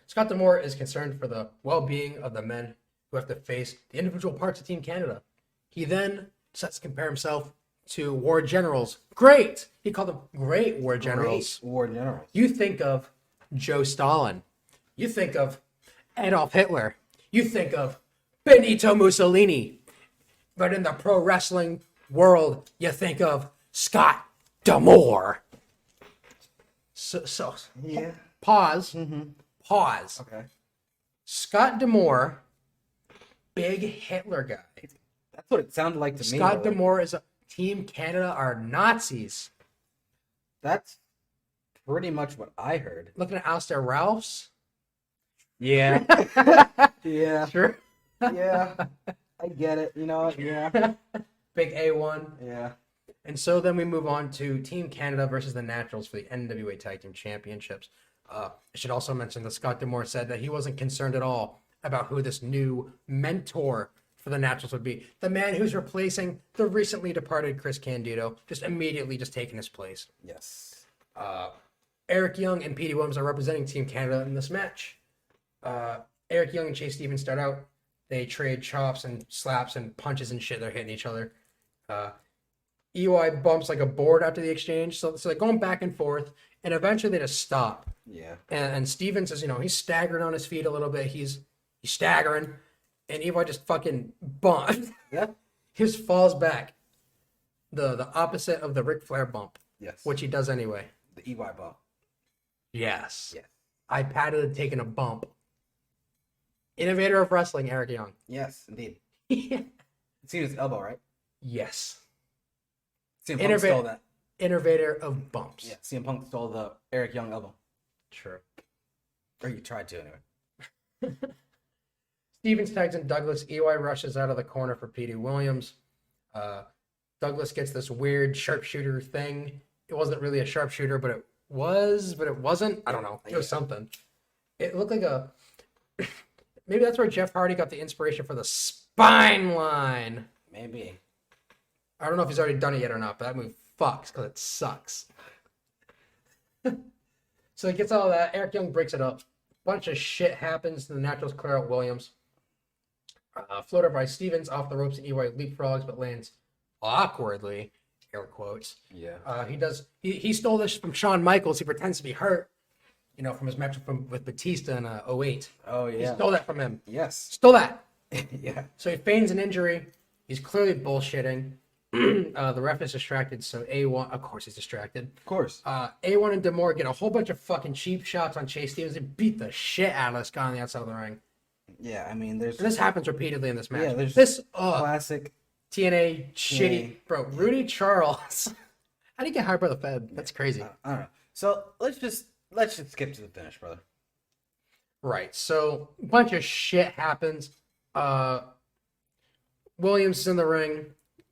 Scott D'Amore is concerned for the well-being of the men who have to face the individual parts of Team Canada. He then sets to compare himself to war generals. Great! He called them great war generals. Great war generals. You think of Joe Stalin. You think of Adolf Hitler. You think of Benito Mussolini. But in the pro wrestling world, you think of Scott D'Amore. So Yeah. pause. Pause. Okay. Scott D'Amore, big Hitler guy. That's what it sounded like to me. Scott D'Amore is a Team Canada are Nazis. That's pretty much what I heard. Looking at Alistair Ralphs. Yeah. Yeah. Sure. Yeah. I get it. You know. Yeah. Big A1. Yeah. And so then we move on to Team Canada versus the Naturals for the NWA Tag Team Championships. I should also mention that Scott D'Amore said that he wasn't concerned at all about who this new mentor for the Naturals would be. The man who's replacing the recently departed Chris Candido, just immediately just taking his place. Yes. Eric Young and Petey Williams are representing Team Canada in this match. Eric Young and Chase Stevens start out. They trade chops and slaps and punches and shit. They're hitting each other. EY bumps like a board after the exchange. So they're going back and forth. And eventually they just stop. Yeah. And Stevens is, he's staggering on his feet a little bit. He's staggering. And EY just fucking bumps. Yeah. He just falls back. The opposite of the Ric Flair bump. Yes. Which he does anyway. The EY bump. Yes. Yes. I patted taking a bump. Innovator of wrestling, Eric Young. Yes, indeed. It's seen his elbow, right? Yes. CM Punk stole that. Innovator of bumps. Yeah, CM Punk stole the Eric Young elbow. True. Or you tried to, anyway. Stevens tags in Douglas. EY rushes out of the corner for Petey Williams. Douglas gets this weird sharpshooter thing. It wasn't really a sharpshooter, but it wasn't. I don't know. It was something. It looked like a... Maybe that's where Jeff Hardy got the inspiration for the spine line. Maybe. I don't know if he's already done it yet or not, but that move fucks because it sucks. So he gets all that. Eric Young breaks it up. Bunch of shit happens. The Naturals clear out Williams. Floater by Stevens off the ropes, and EY leapfrogs, but lands awkwardly. Air quotes. Yeah. He stole this from Shawn Michaels. He pretends to be hurt. From his match with Batista in 08. Oh, yeah. He stole that from him. Yes. Stole that. Yeah. So he feigns an injury. He's clearly bullshitting. The ref is distracted, so A1, of course he's distracted. Of course. A1 and D'Amore get a whole bunch of fucking cheap shots on Chase Stevens and beat the shit out of this guy on the outside of the ring. Yeah, I mean, there's... And this happens repeatedly in this match. Yeah, there's this classic... TNA shitty... Bro, Rudy Charles. How do you get hired by the Fed? That's crazy. I don't know. So, let's just skip to the finish, brother. Right. So a bunch of shit happens. Williams is in the ring,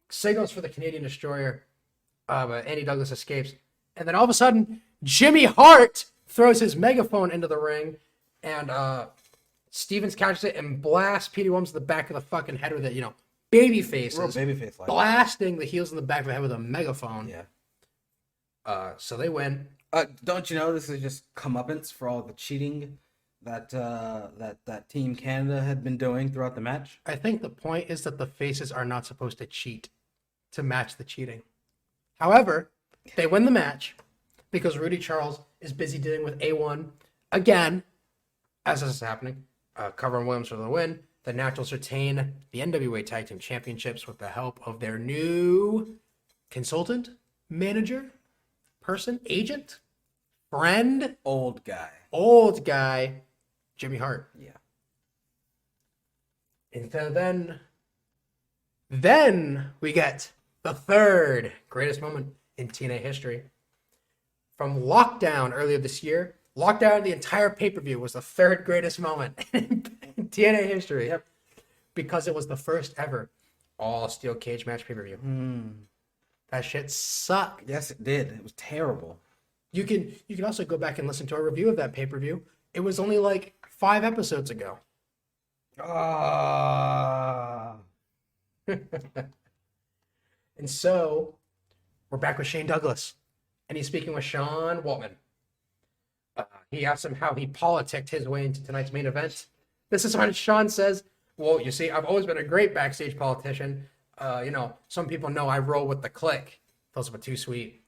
signals for the Canadian Destroyer, but Andy Douglas escapes. And then all of a sudden, Jimmy Hart throws his megaphone into the ring, and Stevens catches it and blasts Petey Williams in the back of the fucking head with it. Baby faces. Real babyface like blasting the heels in the back of the head with a megaphone. Yeah. So they win. Don't you know this is just comeuppance for all the cheating that Team Canada had been doing throughout the match? I think the point is that the faces are not supposed to cheat to match the cheating. However, they win the match because Rudy Charles is busy dealing with A1 again, as this is happening. Covering Williams for the win. The Naturals retain the NWA Tag Team Championships with the help of their new consultant, manager, person, agent, friend, Old guy, Jimmy Hart. Yeah. And so then we get the third greatest moment in TNA history. From Lockdown earlier this year, Lockdown, the entire pay-per-view, was the third greatest moment in TNA history. Yep. Because it was the first ever all steel cage match pay-per-view. That shit sucked. Yes, it did. It was terrible. You can also go back and listen to our review of that pay-per-view. It was only like 5 episodes ago. And so we're back with Shane Douglas, and he's speaking with Sean Waltman. He asks him how he politicked his way into tonight's main event. This is when Sean says, well, you see, I've always been a great backstage politician. Some people know I roll with the clique. Those were too sweet.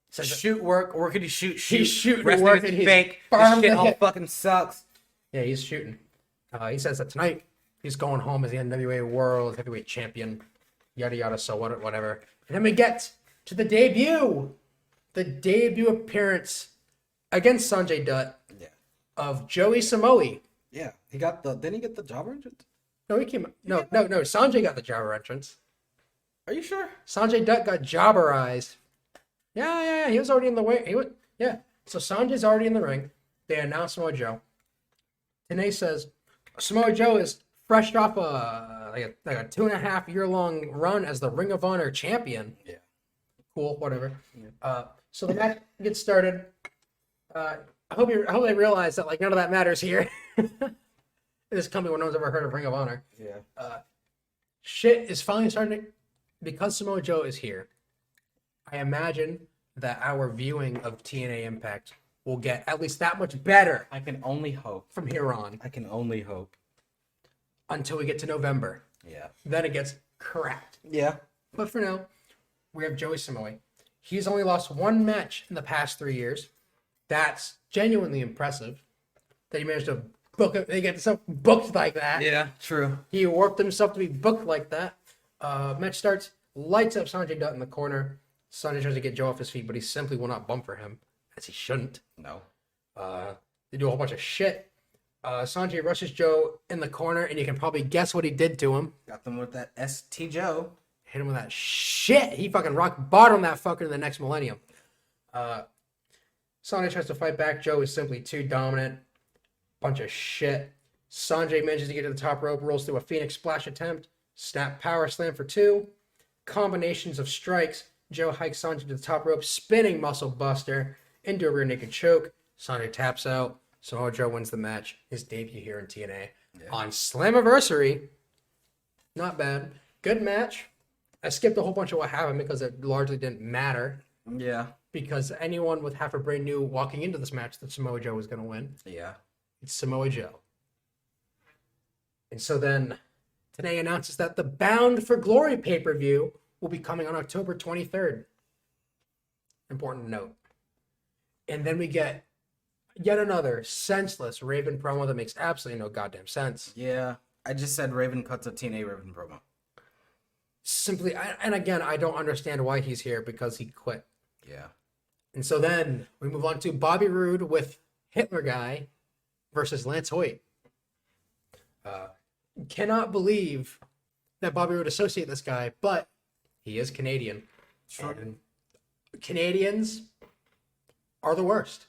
Says Shoot work, or could he shoot? He's shooting Wrestling work is and he's fake. farming This shit all it. fucking sucks. Yeah, he's shooting. He says that tonight he's going home as the NWA World Heavyweight Champion. Yada yada. So whatever. And then we get to the debut appearance against Sanjay Dutt of Joey Samoa. Yeah, he got the. Didn't he get the jobber entrance? No, he came. No. Sanjay got the jobber entrance. Are you sure? Sanjay Dutt got jobberized. Yeah. He was already in the way. So Sanjay's already in the ring. They announced Samoa Joe. Tenay says Samoa Joe is fresh off a 2.5 year long run as the Ring of Honor champion. Yeah. Cool. Whatever. Yeah. So the match gets started. I hope they realize that none of that matters here. This company where no one's ever heard of Ring of Honor. Yeah. Shit is finally starting because Samoa Joe is here. I imagine that our viewing of TNA Impact will get at least that much better I can only hope. from here on I can only hope. until we get to November. Yeah. Then it gets cracked. Yeah. But for now, we have Joey Samoa. He's only lost 1 match in the past 3 years. That's genuinely impressive that he managed to book it. They get himself booked like that. Yeah. True. He warped himself to be booked like that. Match starts, lights up Sanjay Dutt in the corner. Sanjay tries to get Joe off his feet, but he simply will not bump for him, as he shouldn't. No. They do a whole bunch of shit. Sanjay rushes Joe in the corner, and you can probably guess what he did to him. Got them with that ST Joe. Hit him with that shit. He fucking rock bottom that fucker in the next millennium. Sanjay tries to fight back. Joe is simply too dominant. Bunch of shit. Sanjay manages to get to the top rope, rolls through a Phoenix Splash attempt. Snap power slam for 2. Combinations of strikes. Joe hikes Sanjay to the top rope, spinning muscle buster into a rear naked choke. Sanjay taps out. Samoa Joe wins the match. His debut here in TNA. On Slammiversary. Not bad. Good match. I skipped a whole bunch of what happened because it largely didn't matter. Yeah. Because anyone with half a brain knew walking into this match that Samoa Joe was going to win. Yeah. It's Samoa Joe. And so then today announces that the Bound for Glory pay-per-view will be coming on October 23rd. Important note. And then we get yet another senseless Raven promo that makes absolutely no goddamn sense. Yeah. I just said Raven cuts a TNA Raven promo. Simply, and again, I don't understand why he's here because he quit. Yeah. And so then we move on to Bobby Roode with Hitler Guy versus Lance Hoyt. Cannot believe that Bobby Roode associate this guy, but he is Canadian. Sure. And Canadians are the worst.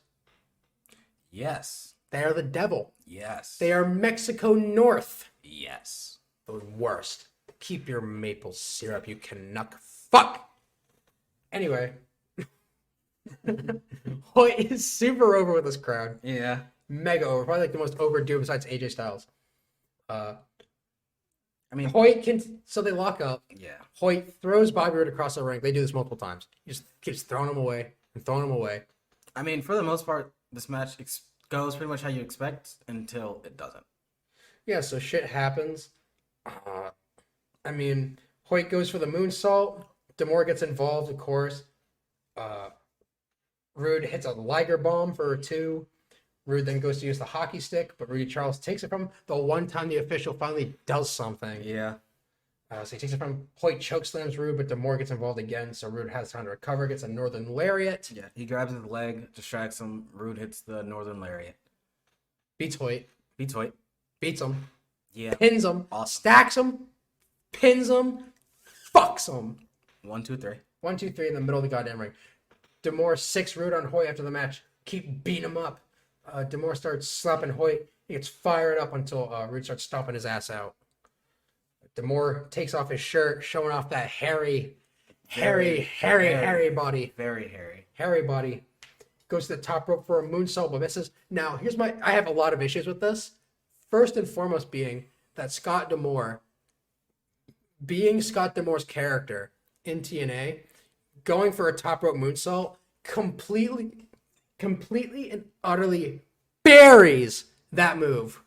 Yes. They are the devil. Yes. They are Mexico North. Yes. The worst. Keep your maple syrup, you Canuck fuck. Anyway. Hoyt is super over with this crowd. Yeah. Mega over. Probably like the most overdue besides AJ Styles. I mean, Hoyt can. So they lock up. yeah. Hoyt throws Bobby Roode across the ring. They do this multiple times. He just keeps throwing him away and throwing him away. I mean, for the most part, this match goes pretty much how you expect until it doesn't. Yeah, so shit happens. I mean, Hoyt goes for the moonsault. D'Amore gets involved, of course. Roode hits a Liger bomb for 2. Roode then goes to use the hockey stick, but Rudy Charles takes it from him. The one time the official finally does something. Yeah. So he takes it from him. Hoyt chokeslams Roode, but D'Amore gets involved again, so Roode has time to recover, gets a Northern Lariat. Yeah. He grabs his leg, distracts him. Roode hits the Northern Lariat. Beats Hoyt. Beats Hoyt. Beats him. Yeah. Pins him, Awesome. stacks him, pins him, fucks him. 1, 2, 3. 1, 2, 3 in the middle of the goddamn ring. D'Amore 6 root on Hoyt after the match. Keep beating him up. D'Amore starts slapping Hoyt. He gets fired up until Root starts stomping his ass out. D'Amore takes off his shirt, showing off that hairy body. Very hairy. Hairy body. Goes to the top rope for a moonsault, but misses. Now, I have a lot of issues with this. First and foremost being that Scott D'Amore, being Scott D'Amore's character in TNA, going for a top rope moonsault completely and utterly buries that move.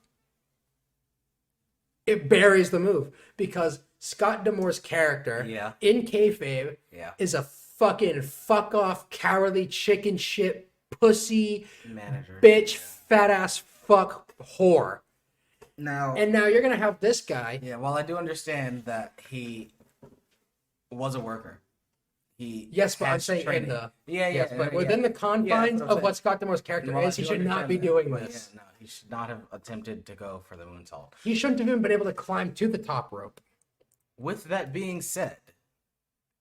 It buries the move because Scott D'Amore's character in kayfabe is a fucking fuck off, cowardly chicken shit, pussy, manager, bitch, fat ass fuck whore. Now you're gonna have this guy. Yeah, well, I do understand that he was a worker. Yes, but I'm saying training. But within the confines of what Scott D'Amore's character is, he should not be doing this. Yeah, no, he should not have attempted to go for the moonsault. He shouldn't have even been able to climb to the top rope. With that being said,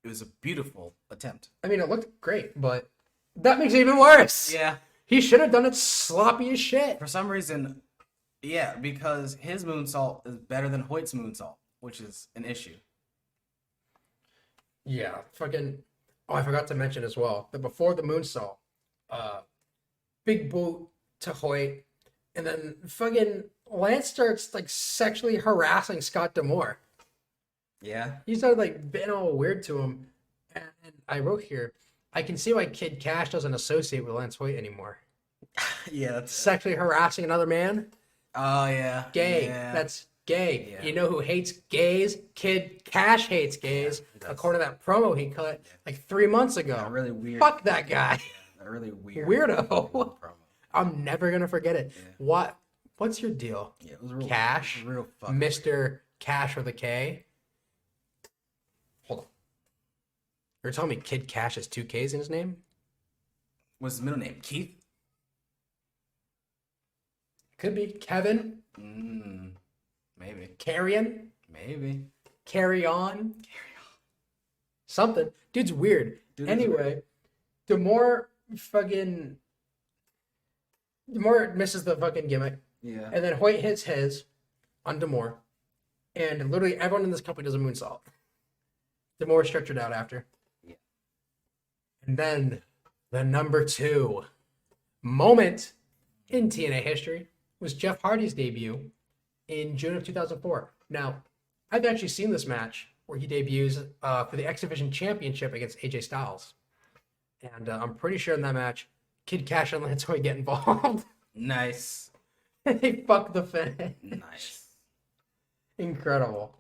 it was a beautiful attempt. I mean, it looked great, but that makes it even worse. Yeah. He should have done it sloppy as shit. For some reason, because his moonsault is better than Hoyt's moonsault, which is an issue. Yeah, fucking. Oh, I forgot to mention as well that before the moonsault, big boot to Hoyt, and then fucking Lance starts like sexually harassing Scott D'Amore. Yeah. He started like being all weird to him, and I wrote here, I can see why Kid Cash doesn't associate with Lance Hoyt anymore. Yeah, that's Sexually harassing another man. Oh yeah. Gay. Yeah. That's gay. Yeah. You know who hates gays? Kid Cash hates gays. According to that promo he cut like 3 months ago. Yeah, really weird. Fuck that guy. Yeah, a really weird Weirdo. promo. I'm never gonna forget it. Yeah. What's your deal? Yeah, it was real. Cash? It was real fucking Mr. Cash with a K? Hold on. You're telling me Kid Cash has 2 Ks in his name? What's his middle name? Keith? Could be. Kevin? Maybe. Carrion? Maybe. Carry on? Something. Dude's weird. Dude is anyway, D'Amore misses the fucking gimmick. Yeah. And then Hoyt hits his on D'Amore. And literally everyone in this company does a moonsault. D'Amore stretchered out after. Yeah. And then the number 2 moment in TNA history was Jeff Hardy's debut in June of 2004. Now, I've actually seen this match where he debuts for the X Division Championship against AJ Styles. And I'm pretty sure in that match, Kid Cash and Lance Hoyt get involved. Nice. They fuck the finish. Nice. Incredible.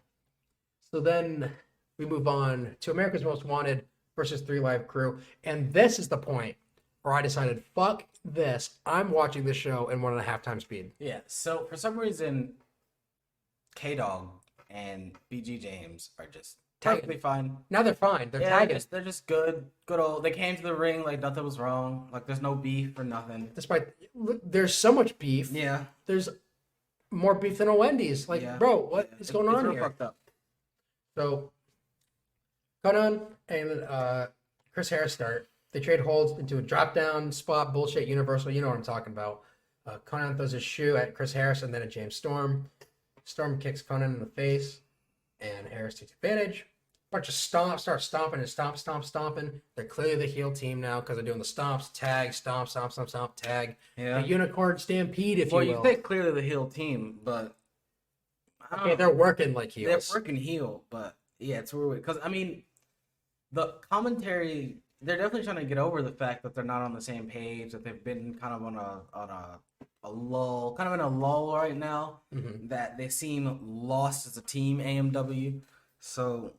So then we move on to America's Most Wanted versus 3 Live Crew. And this is the point where I decided, fuck this. I'm watching this show in 1.5 times speed. Yeah. So for some reason, K-Dog and BG James are just perfectly fine. Now they're fine. They're tagging. They're just good old. They came to the ring like nothing was wrong. Like there's no beef or nothing. Despite there's so much beef. Yeah. There's more beef than a Wendy's. Like, bro, what is going on real here? Fucked up. So, Conan and Chris Harris start. They trade holds into a drop down spot bullshit Universal. You know what I'm talking about. Conan throws his shoe at Chris Harris and then at James Storm. Storm kicks Conan in the face, and Harris takes advantage. Bunch of stomps, start stomping and stomping. They're clearly the heel team now because they're doing the stomps, tag, stomp, tag. Yeah. A unicorn stampede, if you will. Well, you think clearly the heel team, but okay, they're working like heels. They're working heel, but yeah, it's weird because I mean, the commentary. They're definitely trying to get over the fact that they're not on the same page. That they've been kind of on a lull, kind of in a lull right now. Mm-hmm. That they seem lost as a team, AMW. So,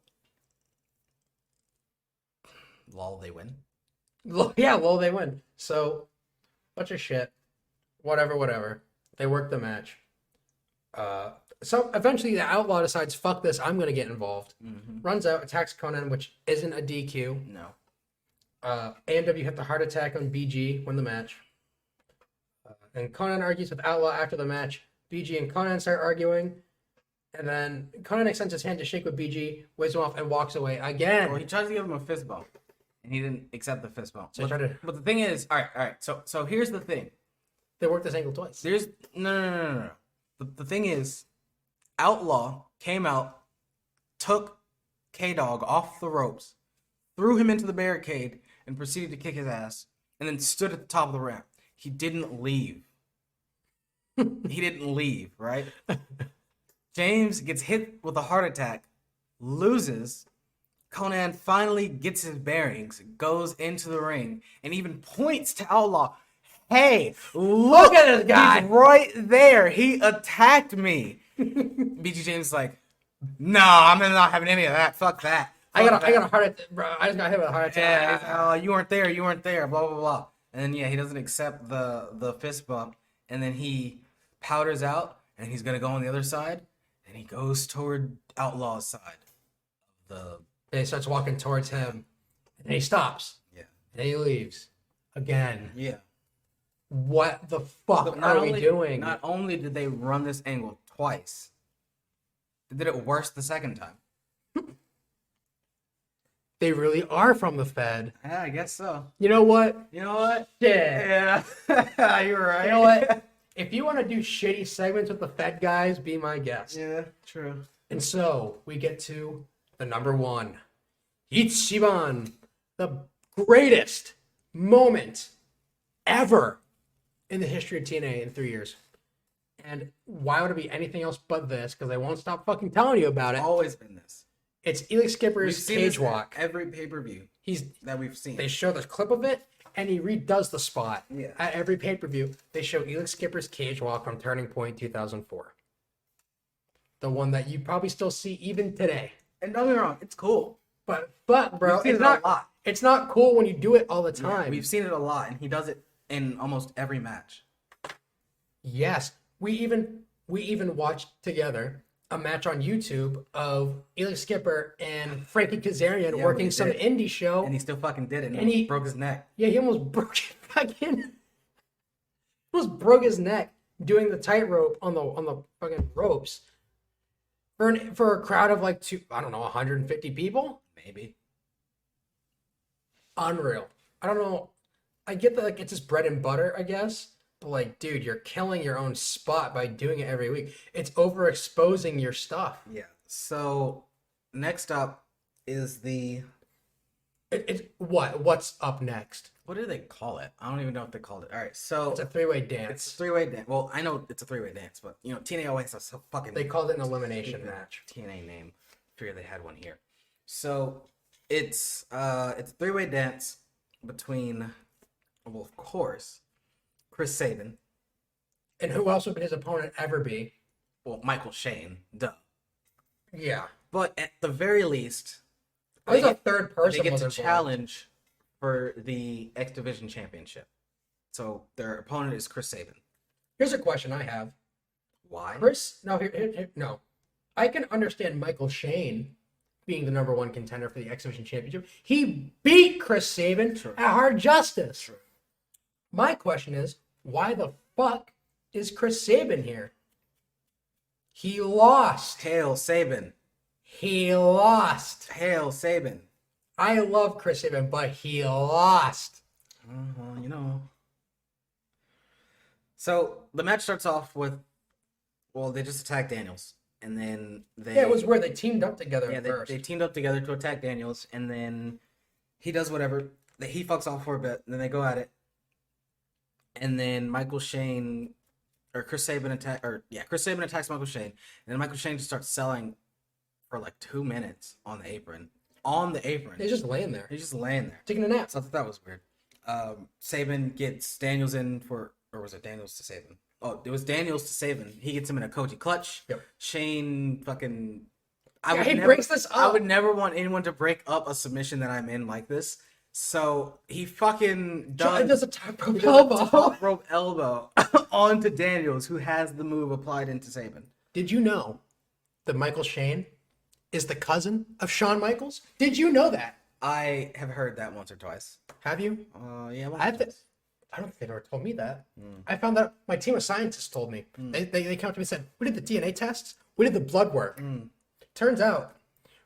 lull, they win. Yeah, well, they win. So, bunch of shit. Whatever. They work the match. So eventually the Outlaw decides, fuck this, I'm going to get involved. Mm-hmm. Runs out, attacks Conan, which isn't a DQ. No. AMW hit the heart attack on BG, win the match. And Conan argues with Outlaw after the match. BG and Conan start arguing. And then Conan extends his hand to shake with BG, waves him off, and walks away again. Well, he tries to give him a fist bump, and he didn't accept the fist bump. So he tried to- But the thing is, all right. So here's the thing. They worked this angle twice. There's no. The thing is, Outlaw came out, took K-Dog off the ropes, threw him into the barricade, and proceeded to kick his ass, and then stood at the top of the ramp. He didn't leave. He didn't leave, right? James gets hit with a heart attack, loses. Conan finally gets his bearings, goes into the ring, and even points to Outlaw. Hey, look at this guy. He's right there. He attacked me. BG James is like, no, I'm not having any of that. Fuck that. I got a heart attack, bro. I just got hit with a heart attack. Yeah, you weren't there, blah, blah, blah. And then, he doesn't accept the fist bump. And then he powders out, and he's going to go on the other side. And he goes toward Outlaw's side. And he starts walking towards him. And he stops. Yeah. And he leaves. Again. Yeah. What the fuck are we doing? Not only did they run this angle twice, they did it worse the second time. They really are from the Fed. Yeah, I guess so. You know what? Yeah. You're right. You know what? If you want to do shitty segments with the Fed guys, be my guest. Yeah, true. And so we get to the number one. Ichiban, the greatest moment ever in the history of TNA in 3 years. And why would it be anything else but this? Because I won't stop fucking telling you about it. Always been this. It's Elix Skipper's cage walk. Every pay-per-view that we've seen. They show the clip of it, and he redoes the spot. Yeah. At every pay-per-view, they show Elix Skipper's cage walk from Turning Point 2004. The one that you probably still see even today. And don't get me wrong, it's cool. But bro, We've seen it's it not a lot. It's not cool when you do it all the time. Yeah, we've seen it a lot, and he does it in almost every match. Yes, we even watched together a match on YouTube of Elix Skipper and Frankie Kazarian working some indie show, and he still fucking did it. And he broke his neck. Yeah, he almost broke it fucking. Almost broke his neck doing the tightrope on the fucking ropes for a crowd of like 150 people. Maybe. Unreal. I don't know. I get that like it's just bread and butter, I guess. But like, dude, you're killing your own spot by doing it every week. It's overexposing your stuff. Yeah. So next up is what's up next? What do they call it? I don't even know what they called it. All right, so It's a three-way dance. It's a three-way dance. Well, I know it's a three-way dance, but TNA always has a fucking. They called it an elimination match. TNA name. Figure they had one here. So it's a three-way dance between, well, of course, Chris Sabin. And who else would his opponent ever be? Well, Michael Shane. Duh. Yeah. But at the very least, There's a third person. they get to challenge for the X Division Championship. So their opponent is Chris Sabin. Here's a question I have. Why? No. I can understand Michael Shane being the number one contender for the X Division Championship. He beat Chris Sabin at Hard Justice. True. My question is, why the fuck is Chris Sabin here? He lost. Hail Sabin. He lost. Hail Sabin. I love Chris Sabin, but he lost. Well, So the match starts off with, they just attack Daniels. And then it was where they teamed up together first. They teamed up together to attack Daniels. And then he does whatever. He fucks off for a bit. And then they go at it. And then Chris Sabin attacks Michael Shane. And then Michael Shane just starts selling for like 2 minutes on the apron. He's just laying there. Taking a nap. So I thought that was weird. Sabin gets Daniels in or was it Daniels to Sabin? Oh, it was Daniels to Sabin. He gets him in a Koji clutch. Yep. Shane fucking... breaks this up. I would never want anyone to break up a submission that I'm in like this. So he fucking does a top rope top rope elbow onto Daniels, who has the move applied into Sabin. Did you know that Michael Shane is the cousin of Shawn Michaels? Did you know that? I have heard that once or twice. Have you? Yeah. I don't think they've ever told me that. I found that my team of scientists told me. They came up to me and said, "We did the DNA tests. We did the blood work. Turns out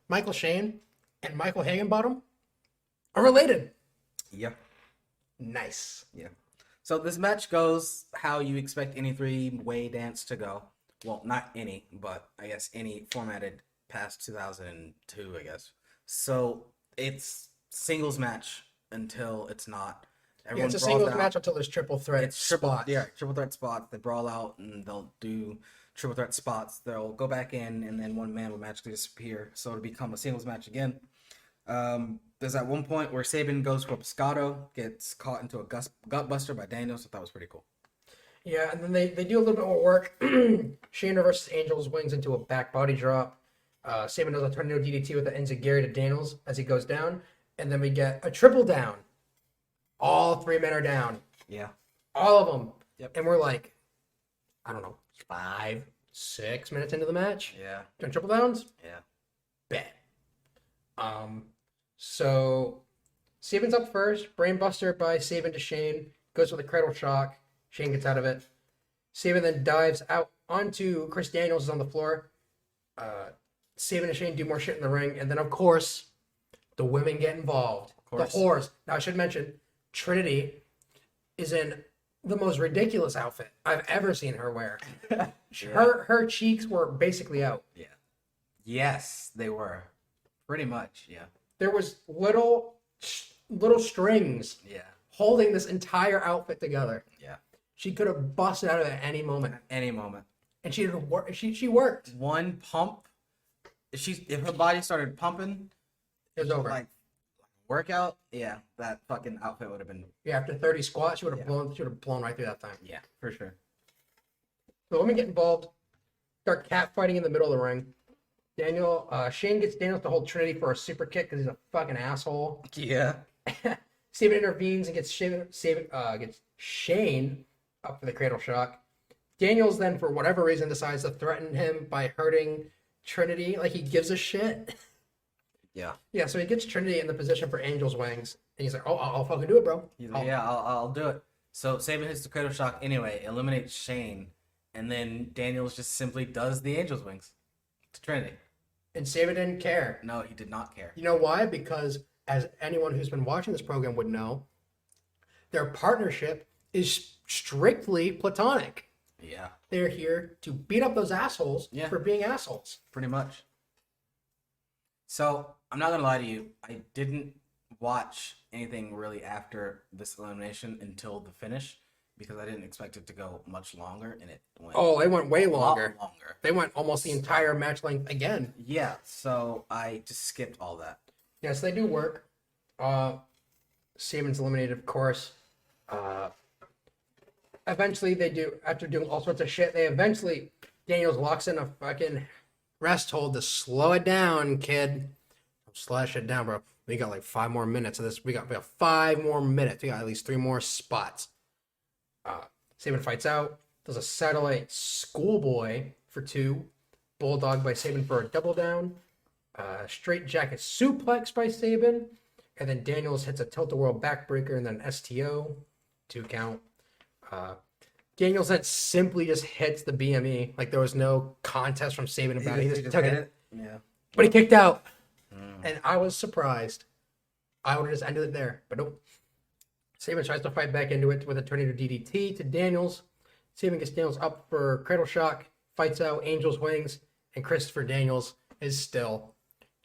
Michael Shane and Michael Higginbottom are related. Yeah. Nice. Yeah. So this match goes how you expect any three-way dance to go. Well, not any, but I guess any formatted past 2002, I guess. So it's singles match until it's not. Yeah, it's a brawls singles out. match until there's triple threat spots. Triple threat spots. They brawl out and they'll do triple threat spots. They'll go back in and then one man will magically disappear. So it'll become a singles match again. There's at one point where Sabin goes for a Pescado, gets caught into a gut buster by Daniels. So that was pretty cool. Yeah, and then they do a little bit more work. Shane reverses Angel's wings into a back body drop. Sabin does a tornado DDT with the enziguri to Daniels as he goes down. And then we get a triple down. All three men are down. Yeah. All of them. Yep. And we're like, I don't know, 5, 6 minutes into the match. Yeah. Doing triple downs? Yeah. Bet. So Sabin's up first. Brainbuster by Sabin to Shane. Goes with a cradle shock. Shane gets out of it. Sabin then dives out onto Chris Daniels is on the floor. Sabin and Shane do more shit in the ring. And then, of course, the women get involved. The whores. Now, I should mention, Trinity is in the most ridiculous outfit I've ever seen her wear. Her cheeks were basically out. Yeah. Yes, they were. Pretty much, yeah. There was little strings Yeah. holding this entire outfit together. Yeah. She could have busted out of it at any moment. Any moment. And she did work. She worked. One pump. If her body started pumping, It was over. like workout, yeah, that fucking outfit would have been. Yeah, after 30 squats, she would have blown. She would have blown right through that thing. Yeah, for sure. The women get involved. Start catfighting in the middle of the ring. Shane gets Daniels to hold Trinity for a super kick because he's a fucking asshole. Yeah. Sabin intervenes and gets Shane up for the cradle shock. Daniels then, for whatever reason, decides to threaten him by hurting Trinity. Like he gives a shit. Yeah. Yeah, so he gets Trinity in the position for Angel's wings. And he's like, oh, I'll fucking do it, bro. I'll do it. So Sabin hits the cradle shock anyway, eliminates Shane, and then Daniels just simply does the Angel's wings to Trinity. And Sabin didn't care. No, he did not care. You know why? Because as anyone who's been watching this program would know, their partnership is strictly platonic. Yeah. They're here to beat up those assholes for being assholes. Pretty much. So, I'm not going to lie to you. I didn't watch anything really after this elimination until the finish because I didn't expect it to go much longer, and it went. Oh, they went way longer. A lot longer. They went almost the entire match length again. Yeah, so I just skipped all that. Yes, they do work. Sabin's eliminated, of course. Eventually, they do, after doing all sorts of shit, Daniels locks in a fucking rest hold to slow it down, kid. Slash it down, bro. We got like 5 more minutes of this. We got 5 more minutes. We got at least 3 more spots. Sabin fights out. Does a satellite schoolboy for 2. Bulldog by Sabin for a double down. Straight jacket suplex by Sabin. And then Daniels hits a tilt-a-whirl backbreaker and then an STO. 2 count. Daniels then simply just hits the BME. Like there was no contest from Sabin about it. He just took it. Yeah. But he kicked out. And I was surprised. I would have just ended it there. But nope. Sabin tries to fight back into it with a tornado DDT to Daniels. Sabin gets Daniels up for cradle shock. Fights out Angel's wings. And Christopher Daniels is still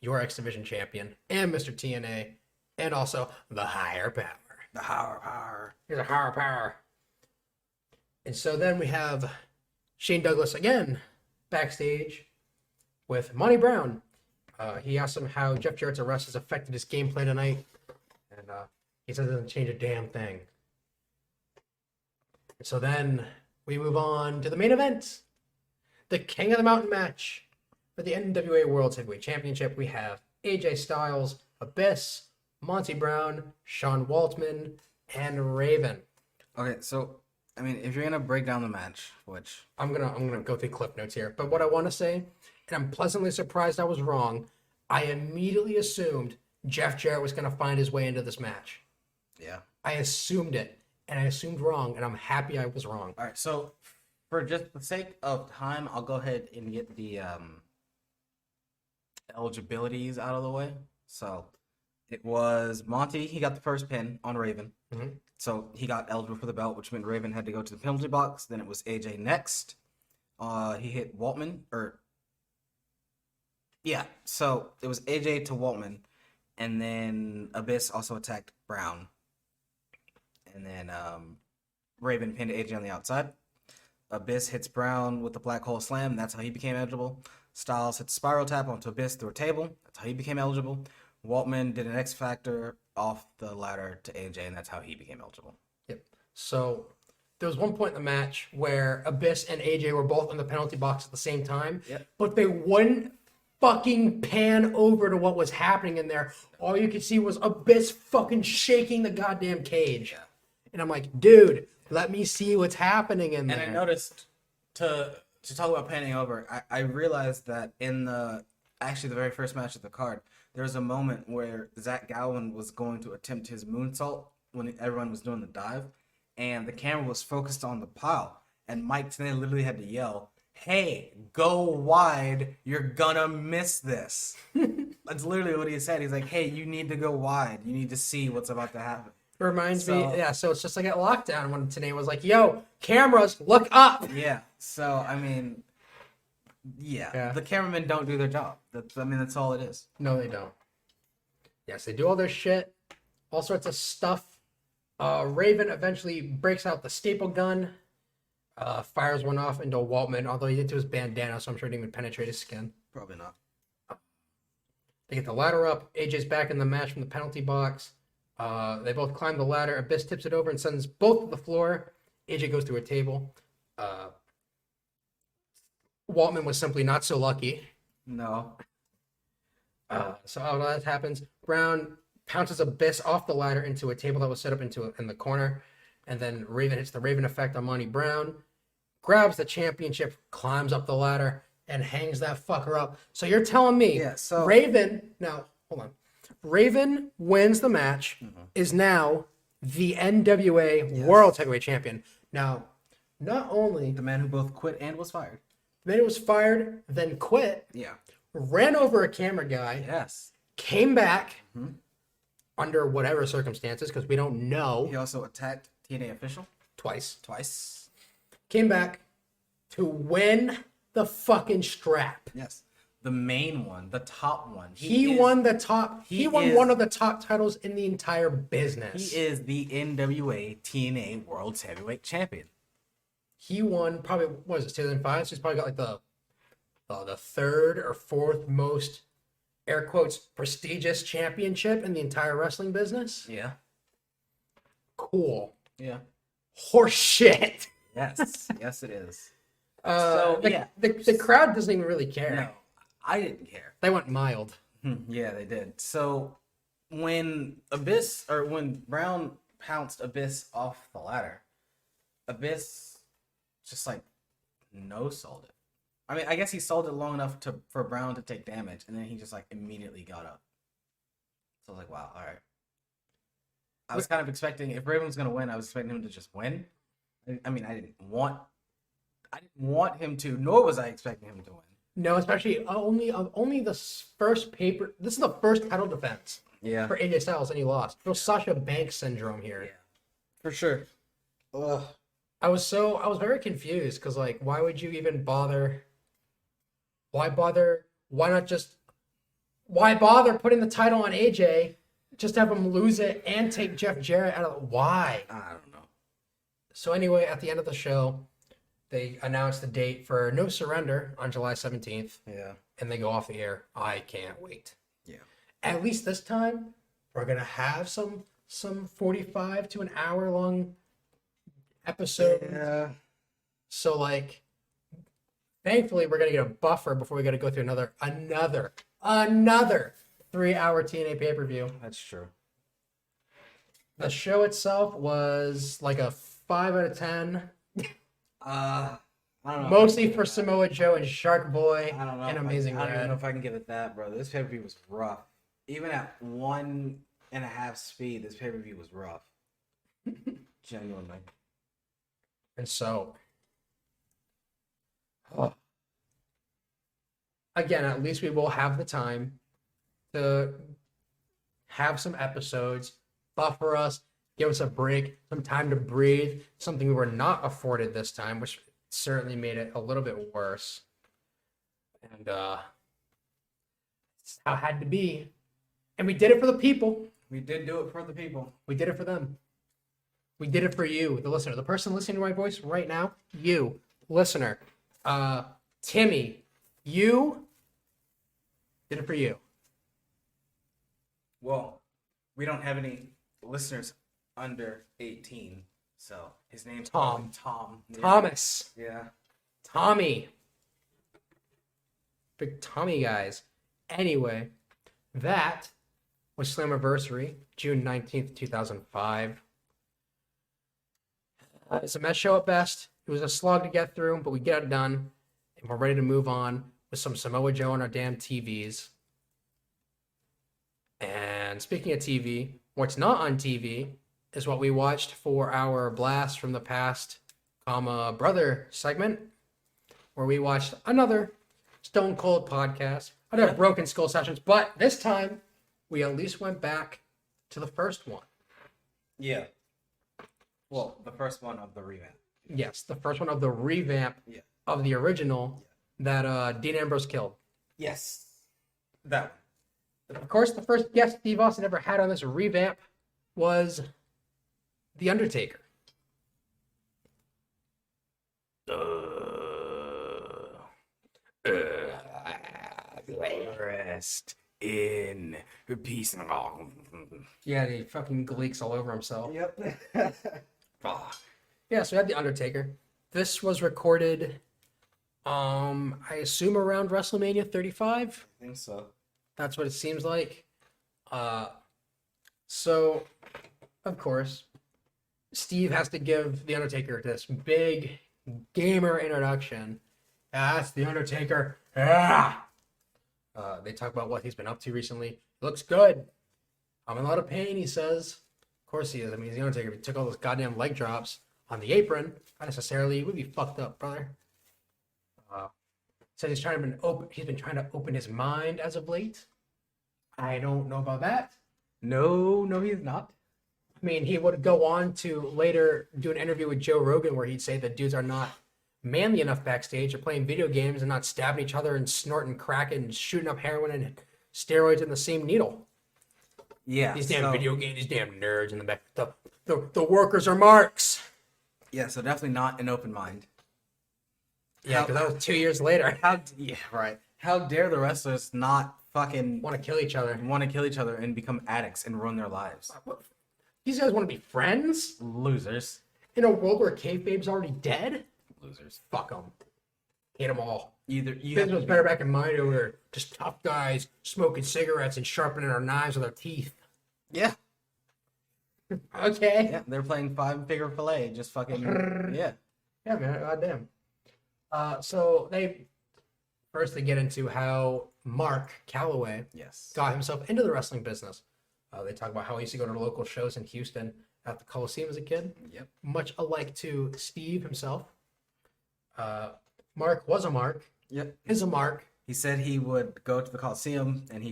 your X Division champion. And Mr. TNA. And also the higher power. The higher power. Here's a higher power. And so then we have Shane Douglas again backstage with Monty Brown. He asks him how Jeff Jarrett's arrest has affected his gameplay tonight. And he says it doesn't change a damn thing. And so then we move on to the main event. The King of the Mountain match. For the NWA World Heavyweight Championship, we have AJ Styles, Abyss, Monty Brown, Sean Waltman, and Raven. Okay, so I mean, if you're gonna break down the match, which I'm gonna go through clip notes here, but what I want to say, and I'm pleasantly surprised I was wrong, I immediately assumed Jeff Jarrett was gonna find his way into this match. Yeah. I assumed it, and I assumed wrong, and I'm happy I was wrong. All right, so For just the sake of time, I'll go ahead and get the eligibilities out of the way. So it was Monty. He got the first pin on Raven. Mm-hmm. So he got eligible for the belt, which meant Raven had to go to the penalty box. Then it was AJ next. He hit Waltman. So it was AJ to Waltman. And then Abyss also attacked Brown. And then Raven pinned AJ on the outside. Abyss hits Brown with the black hole slam. That's how he became eligible. Styles hits spiral tap onto Abyss through a table. That's how he became eligible. Waltman did an X Factor off the ladder to AJ, and that's how he became eligible. Yep. So there was one point in the match where Abyss and AJ were both in the penalty box at the same time, but they wouldn't fucking pan over to what was happening in there. All you could see was Abyss fucking shaking the goddamn cage. Yeah. And I'm like, dude, let me see what's happening in there. And I noticed, to talk about panning over, I realized that in the very first match of the card, there was a moment where Zach Gowen was going to attempt his moonsault when everyone was doing the dive, and the camera was focused on the pile, and Mike Tenay literally had to yell, "Hey, go wide, you're gonna miss this." That's literally what he said. He's like, "Hey, you need to go wide. You need to see what's about to happen." Reminds me, so it's just like at lockdown when Tenay was like, "Yo, cameras, look up." Yeah, so, I mean, yeah. The cameramen don't do their job. That's all it is. No, they don't. Yes, they do all their shit, all sorts of stuff. Raven eventually breaks out the staple gun, fires one off into Waltman, although he did to his bandana, so I'm sure it didn't even penetrate his skin. Probably not. They get the ladder up. AJ's back in the match from the penalty box. They both climb the ladder. Abyss tips it over and sends both to the floor. AJ goes through a table. Waltman was simply not so lucky. No. So all that happens. Brown pounces Abyss off the ladder into a table that was set up in the corner. And then Raven hits the Raven effect on Monty Brown. Grabs the championship, climbs up the ladder, and hangs that fucker up. So you're telling me Raven... Now, hold on. Raven wins the match, is now the NWA World Heavyweight Champion. Now, not only... The man who both quit and was fired. The man who was fired, then quit. Yeah. Ran over a camera guy. Yes. Came back under whatever circumstances, because we don't know. He also attacked TNA official. Twice. Came back to win the fucking strap. Yes. The main one, the top one. He won one of the top titles in the entire business. He is the NWA TNA World Heavyweight Champion. He won probably, what is it, 2005? So he's probably got like the third or fourth most, air quotes, prestigious championship in the entire wrestling business. Yeah. Cool. Yeah. Horse shit. Yes. Yes, it is. The crowd doesn't even really care. No, I didn't care. They went mild. Yeah, they did. So when Brown pounced Abyss off the ladder, Abyss just like no-sold it. I mean, I guess he sold it long enough for Brown to take damage, and then he just like immediately got up. So I was like, wow, all right. I was kind of expecting, if Raven was going to win, I was expecting him to just win. I mean, I didn't want him to, nor was I expecting him to win. No, especially only the first paper. This is the first title defense for AJ Styles, and he lost. No Sasha Banks syndrome here. Yeah, for sure. Ugh. I was very confused because, like, why would you even bother? Why bother? Why not just? Why bother putting the title on AJ? Just have him lose it and take Jeff Jarrett out of why? I don't know. So anyway, at the end of the show, they announced the date for No Surrender on July 17th. Yeah. And they go off the air. I can't wait. Yeah. At least this time, we're gonna have some 45 to an hour long episode. Yeah. So like, thankfully, we're gonna get a buffer before we gotta go through another 3-hour TNA pay-per-view. That's true. The show itself was like a 5 out of 10. I don't know. Mostly for Samoa Joe and Shark Boy I don't know. and Amazing I don't even Red. know if I can give it that, bro. This pay-per-view was rough. Even at 1.5 speed, this pay-per-view was rough. Genuinely. And so, Again, at least we will have the time to have some episodes, buffer us, give us a break, some time to breathe, something we were not afforded this time, which certainly made it a little bit worse. And it's how it had to be. And we did it for the people. We did do it for the people. We did it for them. We did it for you, the listener. The person listening to my voice right now, you, listener. Timmy, you did it for you. Well, we don't have any listeners under 18, so his name's Tom. Tom. Yeah. Thomas. Yeah. Tommy. Big Tommy guys. Anyway, that was Slammiversary, June 19th, 2005. It's a mess show at best. It was a slog to get through, but we get it done, and we're ready to move on with some Samoa Joe on our damn TVs. And speaking of TV, what's not on TV is what we watched for our Blast from the Past, Brother segment, where we watched another Stone Cold podcast, another Broken Skull Sessions, but this time we at least went back to the first one. Yeah. Well, the first one of the revamp. Yes, the first one of the revamp of the original that Dean Ambrose killed. Yes. That one. Of course, the first guest Steve Austin ever had on this revamp was The Undertaker. Rest in peace. Yeah, he fucking gleeks all over himself. Yep. Yeah, so we had The Undertaker. This was recorded, I assume around WrestleMania 35. I think so. That's what it seems like. So, of course, Steve has to give The Undertaker this big gamer introduction. That's The Undertaker. Ah! They talk about what he's been up to recently. Looks good. I'm in a lot of pain, he says. Of course he is. I mean, he's The Undertaker. If he took all those goddamn leg drops on the apron, not necessarily, would be fucked up, brother. Says he's been trying to open his mind as of late. I don't know about that. No, he's not. I mean, he would go on to later do an interview with Joe Rogan where he'd say that dudes are not manly enough backstage. They're playing video games and not stabbing each other and snorting crack and shooting up heroin and steroids in the same needle. Yeah. These damn video games, these damn nerds in the back. The workers are marks. Yeah, so definitely not an open mind. Yeah, because that was 2 years later. Yeah, right. How dare the wrestlers not fucking Want to kill each other. and become addicts and ruin their lives? These guys want to be friends? Losers. In a world where kayfabe's already dead? Losers. Fuck them. Hate them all. Either you Business have was better back in my day. We were just tough guys smoking cigarettes and sharpening our knives with our teeth. Yeah. Okay. Yeah, they're playing five-figure fillet. Just fucking yeah. Yeah, man. Goddamn. So they get into how Mark Calloway Yes. got himself into the wrestling business. They talk about how he used to go to local shows in Houston at the Coliseum as a kid. Yep. Much alike to Steve himself. Mark was a mark. Yep. Is a mark. He said he would go to the Coliseum and he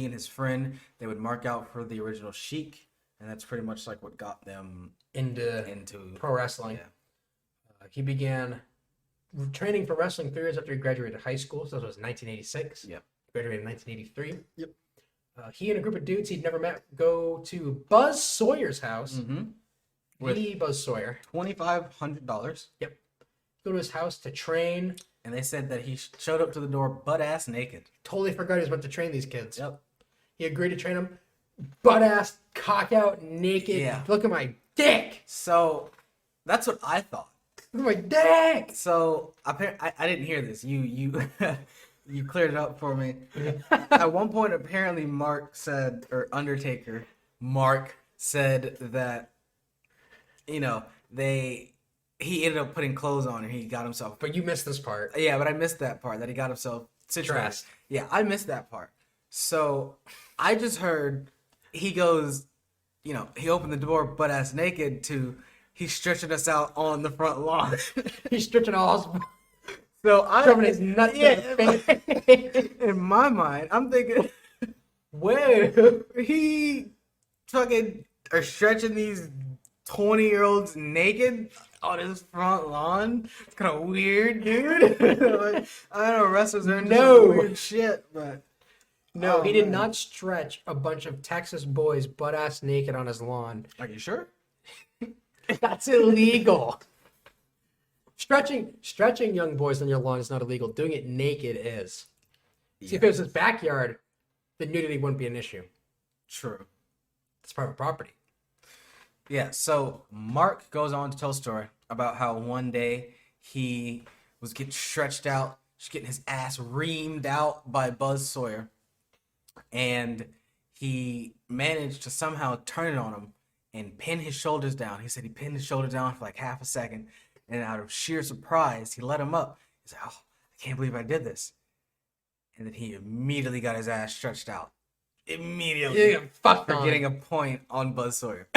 and his friend, they would mark out for the original Sheik, and that's pretty much like what got them into pro wrestling. Yeah. He began training for wrestling 3 years after he graduated high school. So this was 1986. Yep. Graduated in 1983. Yep. He and a group of dudes he'd never met go to Buzz Sawyer's house. Mm-hmm. The Buzz Sawyer. $2,500. Yep. Go to his house to train. And they said that he showed up to the door butt-ass naked. Totally forgot he was about to train these kids. Yep. He agreed to train them butt-ass, cock out, naked. Yeah. Look at my dick. So that's what I thought. Look at my dick. So I didn't hear this. You you cleared it up for me. At one point, apparently, Undertaker, Mark said that, he ended up putting clothes on and he got himself. But you missed this part. Yeah, but I missed that part, that he got himself situated. Dressed. Yeah, I missed that part. So I just heard he goes, he opened the door butt ass naked to he's stretching us out on the front lawn. He's stretching all his... So I Shoving his nuts in his face. in my mind, I'm thinking, Whoa. he fucking are stretching these 20-year-olds naked on his front lawn. It's kind of weird, dude. Like, I don't know, wrestlers are into No. some weird shit, but No, oh, he did man. not stretch a bunch of Texas boys butt-ass naked on his lawn. Are you sure? That's illegal. Stretching young boys on your lawn is not illegal. Doing it naked is. See, if it was his backyard, the nudity wouldn't be an issue. True. It's private property. Yeah, so Mark goes on to tell a story about how one day he was getting stretched out, just getting his ass reamed out by Buzz Sawyer. And he managed to somehow turn it on him and pin his shoulders down. He said he pinned his shoulders down for like half a second. And out of sheer surprise, he let him up. He's like, oh, I can't believe I did this. And then he immediately got his ass stretched out. Immediately. Yeah, fuck For on. getting a point on Buzz Sawyer.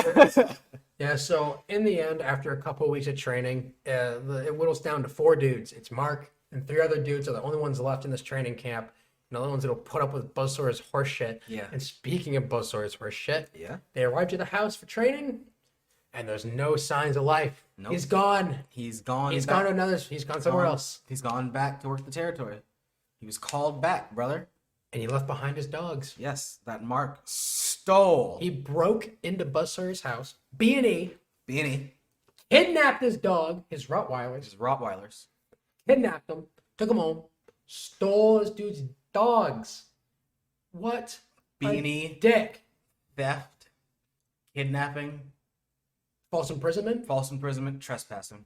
Yeah, so in the end, after a couple of weeks of training, it whittles down to 4 dudes. It's Mark and 3 other dudes are the only ones left in this training camp. And the only ones that'll put up with Buzz Sawyer's horse shit. Yeah. And speaking of Buzz Sawyer's horse shit, Yeah. they arrive to the house for training, and there's no signs of life. Nope. He's gone. He's gone. He's back. gone somewhere else. He's gone back to work the territory. He was called back, brother. And he left behind his dogs. Yes, that Mark stole. He broke into Buzz Sawyer's house, B&E, Beanie, kidnapped his dog, his Rottweilers, his Rottweilers. kidnapped him, took him home, stole this dude's dogs. What? a Beanie, dick. theft, kidnapping, False imprisonment. trespassing.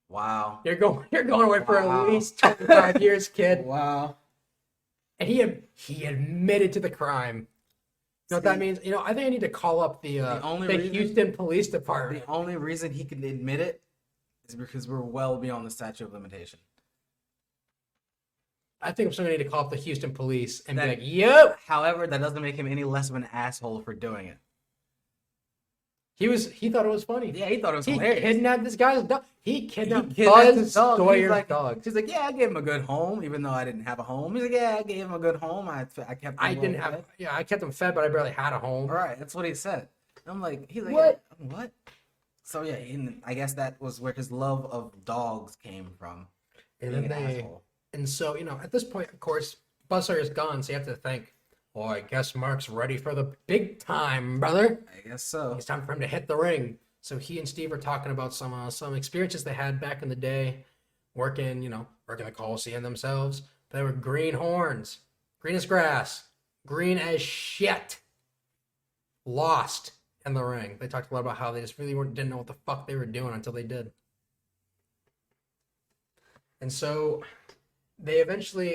Wow. You're going away for Wow. at least 25 years, kid. Wow. And he admitted to the crime. You know what that means? You know, I think I need to call up the Houston Police Department. The only reason he can admit it is because we're well beyond the statute of limitation. I think I'm still gonna need to call up the Houston Police and be like, "Yep." However, that doesn't make him any less of an asshole for doing it. He thought it was funny. Yeah, he thought it was He hilarious. kidnapped this guy's dog. He kidnapped kidnapped Buzz his dog. Sawyer's dog. He's like, yeah, I gave him a good home, even though I didn't have a home. He's like, yeah, I gave him a good home. I kept him I didn't well have. fed. Yeah, I kept him fed, but I barely had a home. All right, that's what he said. I'm like, he's like, What? What? So yeah, and I guess that was where his love of dogs came from. And Being then an they, asshole. and so you know, at this point, of course, Buzz Sawyer's gone, so you have to think. Oh, I guess Mark's ready for the big time, brother. I guess so. It's time for him to hit the ring. So he and Steve are talking about some experiences they had back in the day, working the Coliseum themselves. They were greenhorns, green as grass, green as shit, lost in the ring. They talked a lot about how they just really didn't know what the fuck they were doing until they did. And so they eventually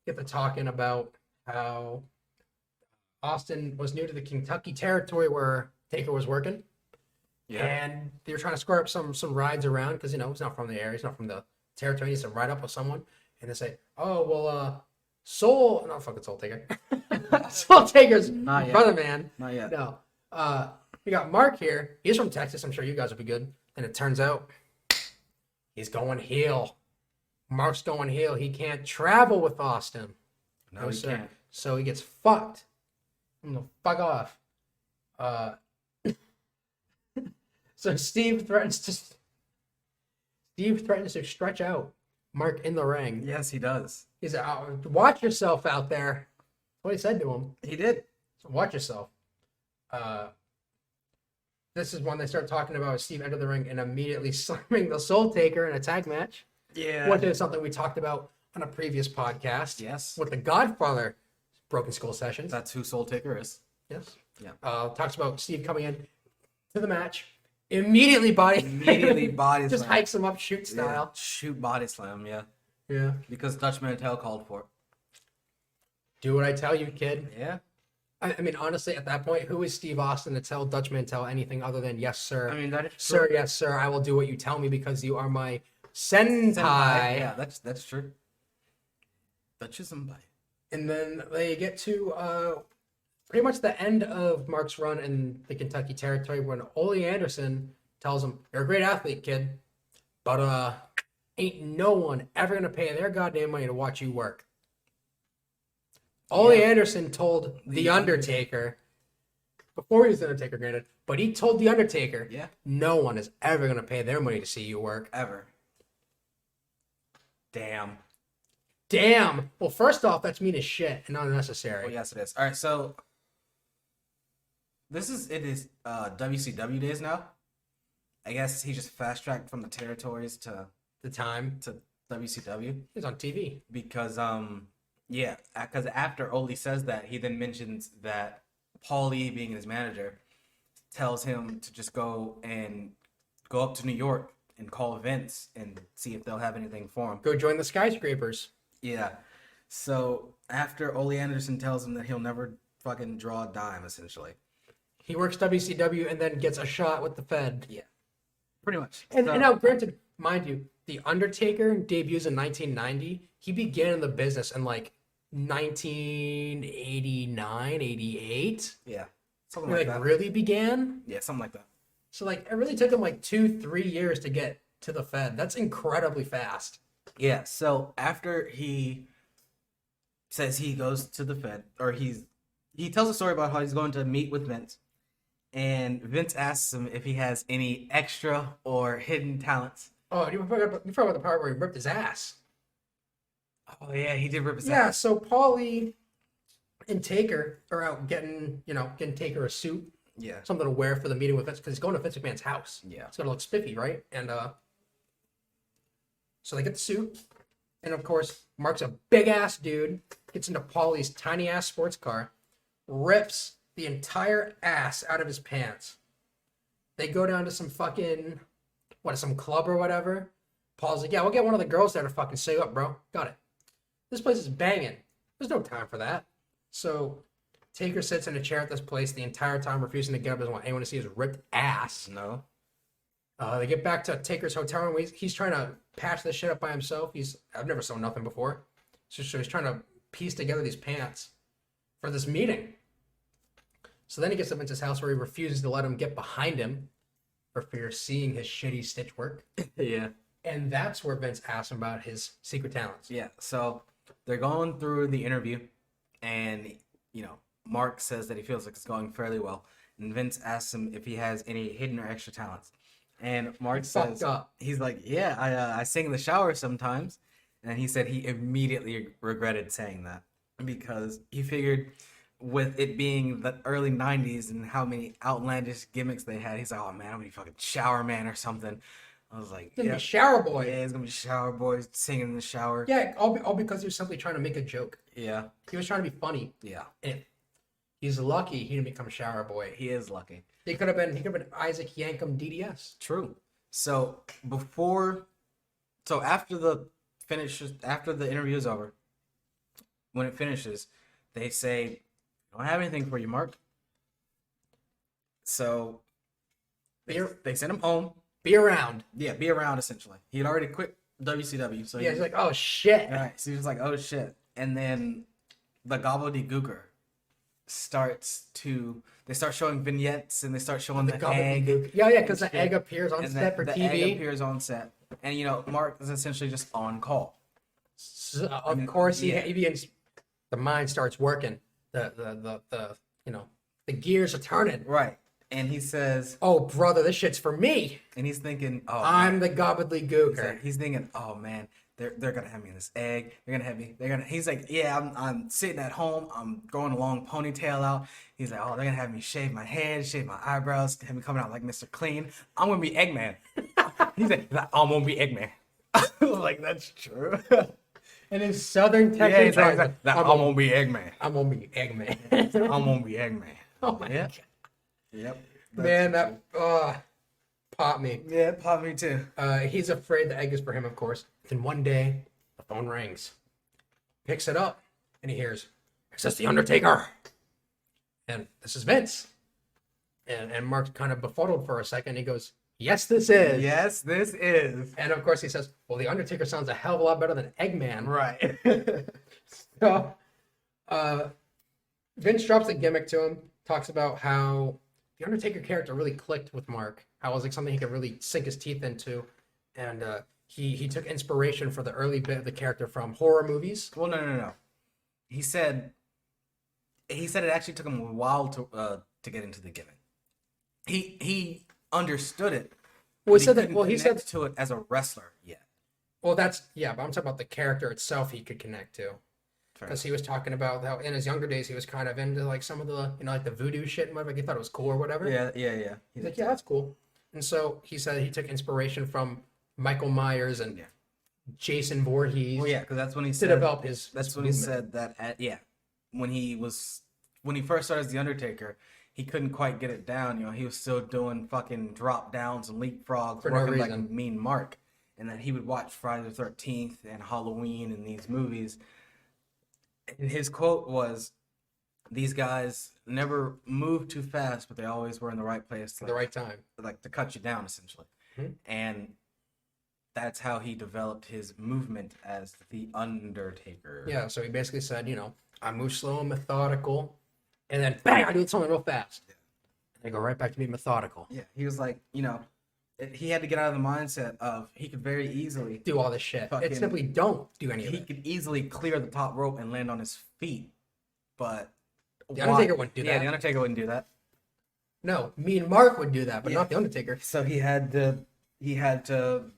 get to talking about how Austin was new to the Kentucky territory where Taker was working. Yeah. And they were trying to square up some rides around because, he's not from the area. He's not from the territory. He needs to ride up with someone. And they say, oh, well, Soul Taker. Soul Taker's Not yet. brother, man. Not yet. No. We got Mark here. He's from Texas. I'm sure you guys will be good. And it turns out he's going heel. Mark's going heel. He can't travel with Austin. No, he sir. can't. So he gets fucked. Fuck off. So Steve threatens to stretch out Mark in the ring. Yes, he does. He's like, oh, watch yourself out there. That's what he said to him. He did. So watch yourself. This is when they start talking about Steve enter the ring and immediately slamming the Soul Taker in a tag match. Yeah. Which is something we talked about on a previous podcast. Yes. With the Godfather Broken Skull sessions. That's who Soul Taker is. Yes. Yeah. Talks about Steve coming in to the match. Immediately body body just slam. hikes him up shoot Yeah. style. Shoot body slam, yeah. Yeah. Because Dutch Mantel called for it. Do what I tell you, kid. Yeah. I mean, honestly, at that point, who is Steve Austin to tell Dutch Mantel anything other than yes, sir? I mean, that is Sir, true. yes, sir. I will do what you tell me because you are my senpai. Yeah, that's true. Dutch is senpai. And then they get to pretty much the end of Mark's run in the Kentucky territory when Ole Anderson tells him, "You're a great athlete, kid, but ain't no one ever gonna pay their goddamn money to watch you work. Ole Anderson told The Undertaker, before he was The Undertaker, granted, but he told The Undertaker, no one is ever gonna pay their money to see you work. Ever. Damn. Well, first off, that's mean as shit and unnecessary. Well, yes, it is. All right, so it is WCW days now. I guess he just fast tracked from the territories to The time to WCW he's on TV. because because after Ole says that, he then mentions that Paulie, being his manager, tells him to just go up to New York and call Vince and see if they'll have anything for him. Go join the Skyscrapers. Yeah. So after Ole Anderson tells him that he'll never fucking draw a dime, essentially. He works WCW and then gets a shot with the Fed. Yeah. Pretty much. And now, granted, mind you, The Undertaker debuts in 1990. He began in the business in like 1989, 88. Yeah. Something like that. Really began? Yeah, something like that. So like it really took him like 2-3 years to get to the Fed. That's incredibly fast. Yeah, so after he says he goes to the Fed, or he tells a story about how he's going to meet with Vince, and Vince asks him if he has any extra or hidden talents. Oh, you forgot about the part where he ripped his ass. Oh yeah, he did rip his ass. Yeah, so Paulie and Taker are out getting Taker a suit. Yeah. Something to wear for the meeting with Vince, because he's going to Vince McMahon's house. Yeah. It's gonna look spiffy, right? And so they get the suit, and of course, Mark's a big ass dude, gets into Paulie's tiny ass sports car, rips the entire ass out of his pants. They go down to some fucking some club or whatever. Paul's like, yeah, we'll get one of the girls there to fucking say up, bro. Got it. This place is banging. There's no time for that. So Taker sits in a chair at this place the entire time, refusing to get up, doesn't want anyone to see his ripped ass. No. They get back to Taker's hotel room. He's trying to patch this shit up by himself. I've never sewn nothing before. So he's trying to piece together these pants for this meeting. So then he gets to Vince's house where he refuses to let him get behind him for fear of seeing his shitty stitch work. Yeah. And that's where Vince asks him about his secret talents. Yeah, so they're going through the interview, and, Mark says that he feels like it's going fairly well. And Vince asks him if he has any hidden or extra talents. And Mark says, he's like, yeah, I sing in the shower sometimes. And he said he immediately regretted saying that because he figured with it being the early 90s and how many outlandish gimmicks they had, he's like, oh man, I'm gonna be fucking shower man or something. I was like, gonna be shower boy. Yeah, he's gonna be shower boy singing in the shower. Yeah, all because he was simply trying to make a joke. Yeah. He was trying to be funny. Yeah. And he's lucky he didn't become shower boy. He is lucky. He could have been Isaac Yankem DDS. True. So after the interview is over, when it finishes, they say, "I don't have anything for you, Mark." So they sent him home. Be around. Yeah, be around. Essentially, he had already quit WCW. So he's like, "Oh shit!" All right, so he was like, "Oh shit!" And then the gobbledygooker they start showing vignettes, and they start showing the egg. Yeah, because the egg appears on set for TV. The egg appears on set, and Mark is essentially just on call. So, of course, he begins. The mind starts working. The gears are turning. Right. And he says, "Oh, brother, this shit's for me." And he's thinking, "Oh, I'm the gobbledygooker." He's thinking, "Oh man, they're gonna have me in this egg. He's like, yeah, I'm sitting at home. I'm growing a long ponytail out. He's like, oh, they're gonna have me shave my head, shave my eyebrows, have me coming out like Mr. Clean. I'm gonna be Eggman." He's like, "I'm gonna be Eggman." I was like, that's true. And in Southern Texas, I'm gonna be Eggman. I'm gonna be Eggman. I'm gonna be Eggman. Oh my god. Yep. Man, that popped me. Yeah, it popped me too. He's afraid the egg is for him, of course. Then one day, the phone rings. Picks it up, and he hears, "Is this the Undertaker?" And this is Vince. And Mark's kind of befuddled for a second. He goes, "Yes, this is." Yes, this is. And of course he says, "Well, the Undertaker sounds a hell of a lot better than Eggman." Right. So, Vince drops the gimmick to him, talks about how the Undertaker character really clicked with Mark. How it was like something he could really sink his teeth into. And he took inspiration for the early bit of the character from horror movies. Well, no. He said it actually took him a while to get into the gimmick. He understood it. Well, he said to it as a wrestler yet. Well, but I'm talking about the character itself. He could connect to, because he was talking about how in his younger days he was kind of into like some of the like the voodoo shit and whatever. Like he thought it was cool or whatever. Yeah. He's like, yeah, that's cool. And so he said he took inspiration from Michael Myers and Jason Voorhees. Well, yeah, because that's when he said to develop his. That's when he said that. When he first started as the Undertaker, he couldn't quite get it down. You know, he was still doing fucking drop downs and leapfrogs, For no working like a reason. mean Mark, and that he would watch Friday the 13th and Halloween and these movies. And his quote was, "These guys never moved too fast, but they always were in the right place, At the right time, like to cut you down, essentially." Mhm. And that's how he developed his movement as the Undertaker. Yeah, so he basically said, I move slow and methodical, and then bang, I do something real fast. Yeah. And I go right back to being methodical. Yeah, he was like, he had to get out of the mindset of he could very easily Do all this shit. It simply don't do any of he it. could easily clear the top rope and land on his feet, but The Undertaker wouldn't do that. Yeah, the Undertaker wouldn't do that. No, me and Mark would do that, but not the Undertaker. So he had to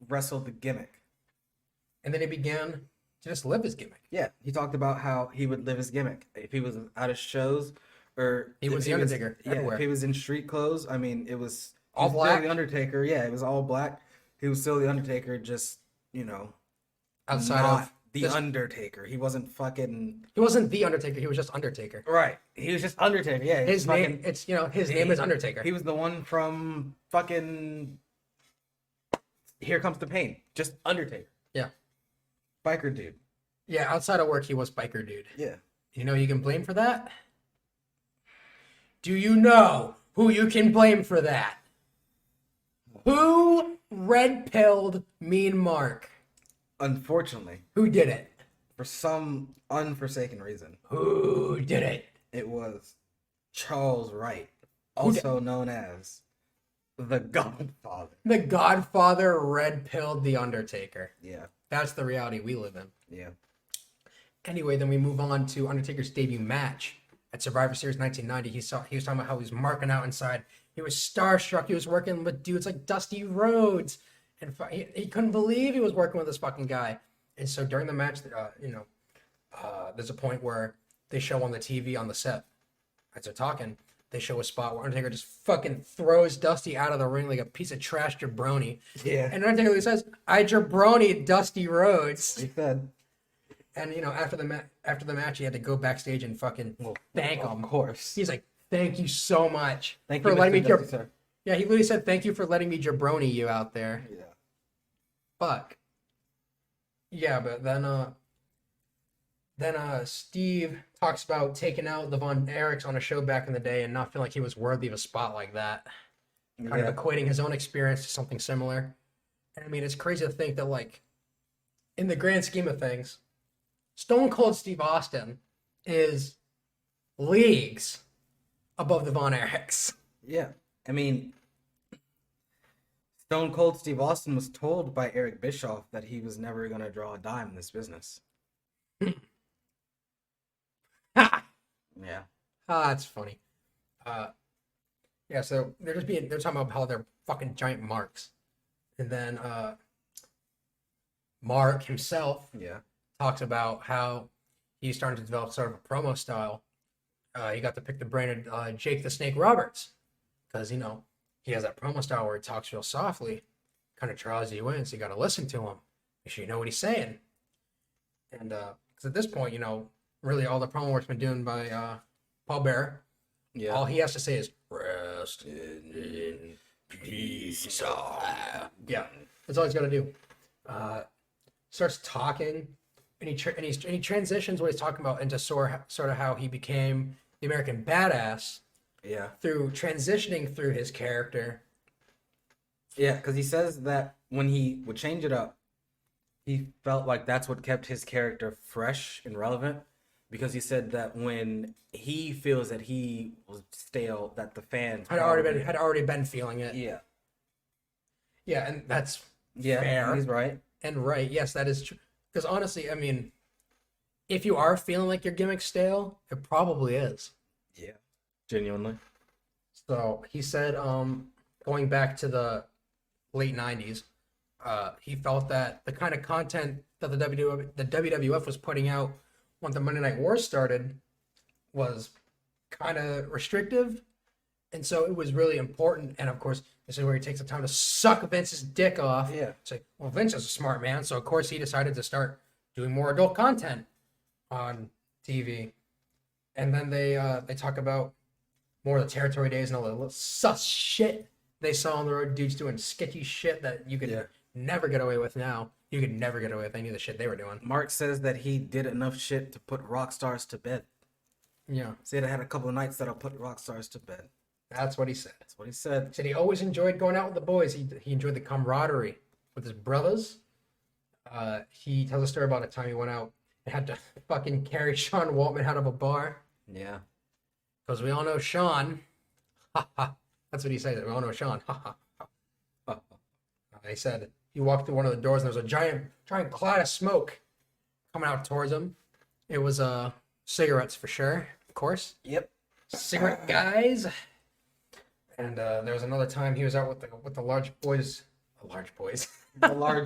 wrestle the gimmick. And then he began to just live his gimmick. Yeah, he talked about how he would live his gimmick if he was out of shows or He was the Undertaker everywhere. If he was in street clothes, I mean, it was all black. The Undertaker, yeah, it was all black. He was still the Undertaker, just Outside not of the Undertaker. He wasn't fucking. He wasn't the Undertaker. He was just Undertaker. Right. He was just Undertaker. Yeah. His name. It's his name is Undertaker. He was the one from fucking. Here Comes the Pain. Just Undertaker. Yeah. Biker dude. Yeah. Outside of work, he was biker dude. Yeah. You know who you can blame for that? Do you know who you can blame for that? Who red-pilled Mean Mark? Unfortunately, Who did it? for some unforsaken reason, Who did it? it was Charles Wright, also known as the Godfather. The Godfather red-pilled The Undertaker. Yeah. That's the reality we live in. Yeah. Anyway, then we move on to Undertaker's debut match at Survivor Series 1990. He was talking about how he was marking out inside. He was starstruck. He was working with dudes like Dusty Rhodes, and he couldn't believe he was working with this fucking guy. And so during the match, there's a point where they show on the TV on the set as they're talking. They show a spot where Undertaker just fucking throws Dusty out of the ring like a piece of trash jabroni. Yeah. And Undertaker says, "I jabroni Dusty Rhodes." He said. And after the match, he had to go backstage and fucking thank him. Of course. He's like, "Thank you so much Thank for you, letting Mr. me Dusty, sir. Yeah, he literally said, "Thank you for letting me jabroni you out there." Yeah. Fuck. Yeah, but then Steve talks about taking out the Von Erichs on a show back in the day and not feeling like he was worthy of a spot like that. Kind of equating his own experience to something similar. And I mean, it's crazy to think that, like, in the grand scheme of things, Stone Cold Steve Austin is leagues above the Von Erichs. Yeah. I mean, Stone Cold Steve Austin was told by Eric Bischoff that he was never going to draw a dime in this business. Ha! Yeah. Ah, that's funny. Yeah, so they're talking about how they're fucking giant marks. And then Mark himself talks about how he's starting to develop sort of a promo style. He got to pick the brain of Jake the Snake Roberts because, he has that promo style where he talks real softly, kind of draws you in, so you got to listen to him, make sure you know what he's saying. And because at this point, really all the promo work's been done by Paul Bearer. Yeah. All he has to say is, "Rest in peace." Yeah, that's all he's got to do. Starts talking, and he transitions what he's talking about into sort of how he became the American Badass. Yeah. Through transitioning through his character. Yeah, because he says that when he would change it up, he felt like that's what kept his character fresh and relevant. Because he said that when he feels that he was stale, that the fans had already been feeling it. Yeah. Yeah, and that's Yeah, fair. he's right. And right. Yes, that is true. Because honestly, I mean, if you are feeling like your gimmick's stale, it probably is. Yeah. Genuinely. So he said, going back to the late 90s, he felt that the kind of content that the WWF was putting out when the Monday Night Wars started was kind of restrictive. And so it was really important. And of course, this is where he takes the time to suck Vince's dick off. Yeah. Say, well, Vince is a smart man. So of course he decided to start doing more adult content on TV. And then they talk about more of the territory days and all the little sus shit they saw on the road. Dudes doing sketchy shit that you could never get away with now. You could never get away with any of the shit they were doing. Mark says that he did enough shit to put rock stars to bed. Yeah. Said I had a couple of nights that I'll put rock stars to bed. That's what he said. That's what he said. He said he always enjoyed going out with the boys. He enjoyed the camaraderie with his brothers. He tells a story about a time he went out and had to fucking carry Sean Waltman out of a bar. Yeah. Because we all know Sean. Ha ha. That's what he said. We all know Sean. Ha ha. Ha. He said he walked through one of the doors and there was a giant cloud of smoke coming out towards him. It was cigarettes for sure, of course. Yep. Cigarette guys. And there was another time he was out with the large boys. The large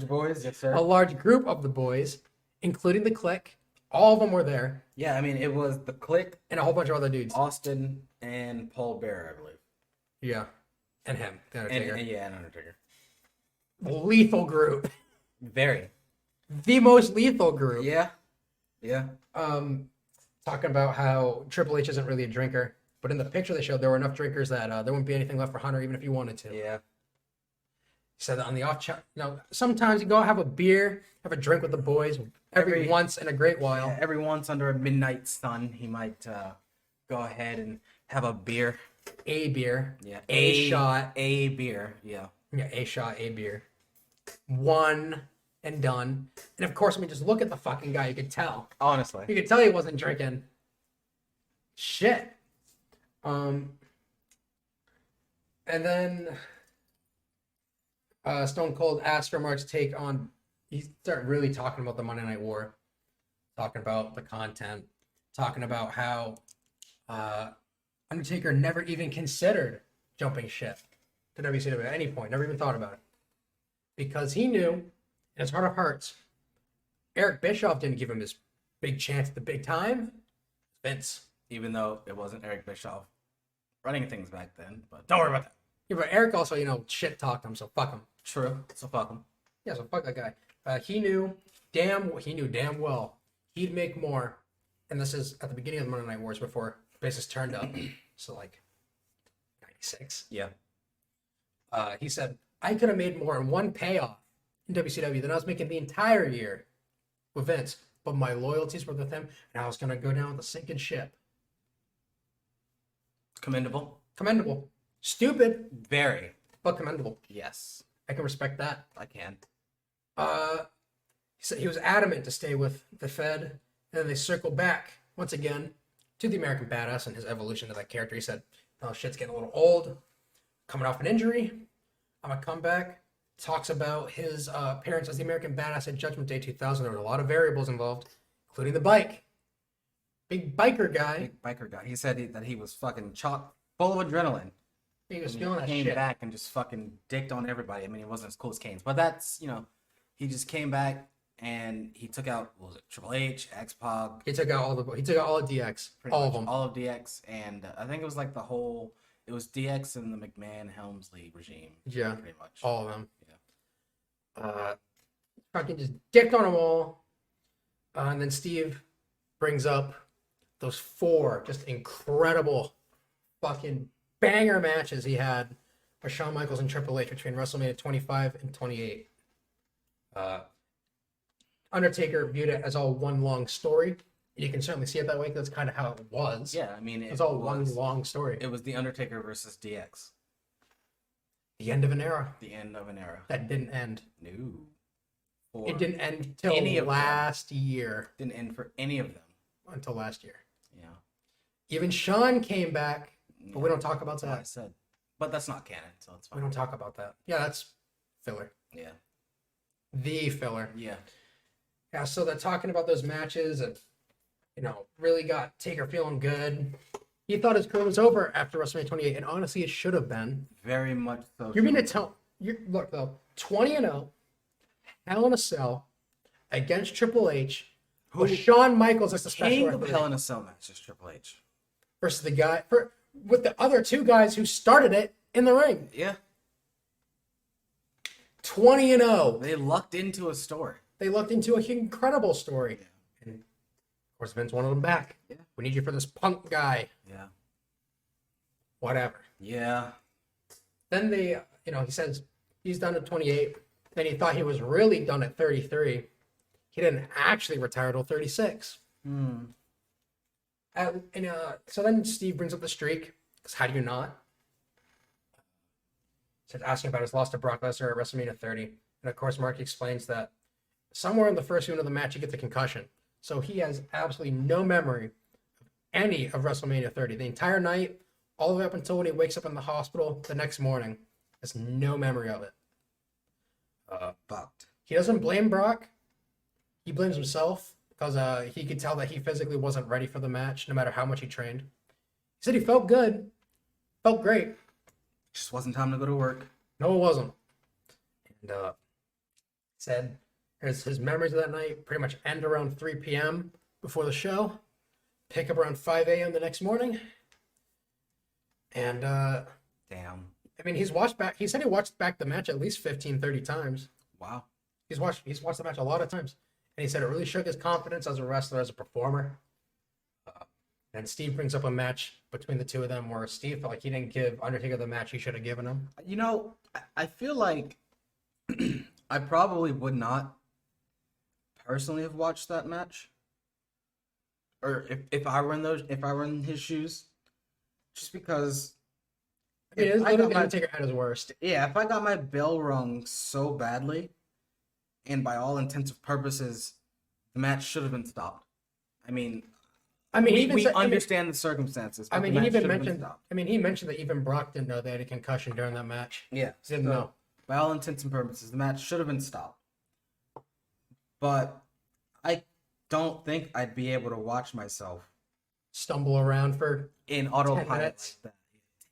boys, yes sir. A large group of the boys, including the Clique. All of them were there, Yeah, I mean it was the Clique, and a whole bunch of other dudes. Austin, and Paul Bearer, I believe. Yeah, and him, the Undertaker. And Undertaker. Lethal group, Very. the most lethal group. Yeah. Yeah. Talking about how Triple H isn't really a drinker, but in the picture they showed, there were enough drinkers that there wouldn't be anything left for Hunter, even if he wanted to. Yeah. He said that on the off chance, sometimes you go have a beer, have a drink with the boys every once in a great while. Yeah, every once under a midnight sun, he might go ahead and have a beer. A beer. Yeah. A shot. A beer. Yeah. Yeah, a shot, a beer. One and done. And of course, I mean, just look at the fucking guy. You could tell. Honestly. You could tell he wasn't drinking. Shit. And then Stone Cold asked for Mark's take on. He started really talking about the Monday Night War, talking about the content, talking about how Undertaker never even considered jumping ship to WCW at any point, never even thought about it. Because he knew, in his heart of hearts, Eric Bischoff didn't give him his big chance at the big time. Vince. Even though it wasn't Eric Bischoff running things back then, but don't worry about that. Yeah, but Eric also, shit talked him, so fuck him. True. So fuck him. Yeah, so fuck that guy. He knew damn well he'd make more. And this is at the beginning of the Monday Night Wars before bases turned up. So like 96. Yeah. He said, I could have made more in one payoff in WCW than I was making the entire year with Vince. But my loyalties were with him, and I was going to go down with a sinking ship. Commendable. Commendable. Stupid, Very. but commendable. Yes. I can respect that. I can. He said he was adamant to stay with the Fed, and then they circled back once again to the American Badass and his evolution of that character. He said, "Oh, shit's getting a little old. Coming off an injury. I'm gonna come back." Talks about his appearance as the American Badass at Judgment Day 2000. There were a lot of variables involved, including the bike. Big biker guy. Big biker guy. He said that he was fucking chock full of adrenaline. He was And feeling that came shit. back and just fucking dicked on everybody. I mean, he wasn't as cool as Kane's, but that's he just came back and he took out what was it, Triple H, X-Pac, He took out all the DX, pretty all much of them. all of DX, and I think it was like it was DX and the McMahon Helmsley regime. Yeah, pretty much all of them. Yeah. Fucking just dicked on them all. And then Steve brings up those 4 just incredible fucking banger matches he had with Shawn Michaels and Triple H between WrestleMania 25 and 28. Undertaker viewed it as all one long story. You can certainly see it that way because that's kind of how it was. Yeah, I mean, It's all one long story. It was the Undertaker versus DX. The end of an era The end of an era. that didn't end. No. It didn't end till any of them. last year. Didn't end for any of them. Until last year. Yeah. Even Sean came back, but we don't talk about That's what I that. said. But that's not canon, so it's We fine. don't talk about that. Yeah, that's filler. Yeah. the filler. Yeah. Yeah, so they're talking about those matches and, really got Taker feeling good. He thought his career was over after WrestleMania 28, and honestly, it should have been. Very much so. You mean to tell... Look, though, 20-0, Hell in a Cell, against Triple H, with Shawn Michaels as the special King of referee, Hell in a Cell match is Triple H. versus the guy... with the other two guys who started it in the ring. Yeah. 20-0. They lucked into a story. They looked into an incredible story. Yeah. And of course, Vince wanted them back. Yeah. We need you for this punk guy. Yeah. Whatever. Yeah. Then he says he's done at 28. Then he thought he was really done at 33. He didn't actually retire till 36. So then Steve brings up the streak, because how do you not? Starts asking about his loss to Brock Lesnar at WrestleMania 30. And of course, Mark explains that somewhere in the first minute of the match, he gets a concussion. So he has absolutely no memory of any of WrestleMania 30. The entire night, all the way up until when he wakes up in the hospital the next morning, has no memory of it. Fucked. He doesn't blame Brock. He blames himself because he could tell that he physically wasn't ready for the match, no matter how much he trained. He said he felt good, felt great. Just wasn't time to go to work. No, it wasn't. And said his memories of that night pretty much end around 3 p.m. before the show, pick up around 5 a.m. the next morning. And Damn. I mean, he said he watched back the match at least 15, 30 times. Wow. He's watched the match a lot of times. And he said it really shook his confidence as a wrestler, as a performer. And Steve brings up a match between the two of them where Steve felt like he didn't give Undertaker the match he should have given him. I feel like I probably would not personally have watched that match. Or if I were in his shoes. Just because Undertaker had his worst. Yeah, if I got my bell rung so badly, and by all intents and purposes, the match should have been stopped. We understand the circumstances. But he mentioned that even Brock didn't know they had a concussion during that match. Yeah, Didn't know. By all intents and purposes, the match should have been stopped. But I don't think I'd be able to watch myself Stumble around for in 10 autopilot minutes. like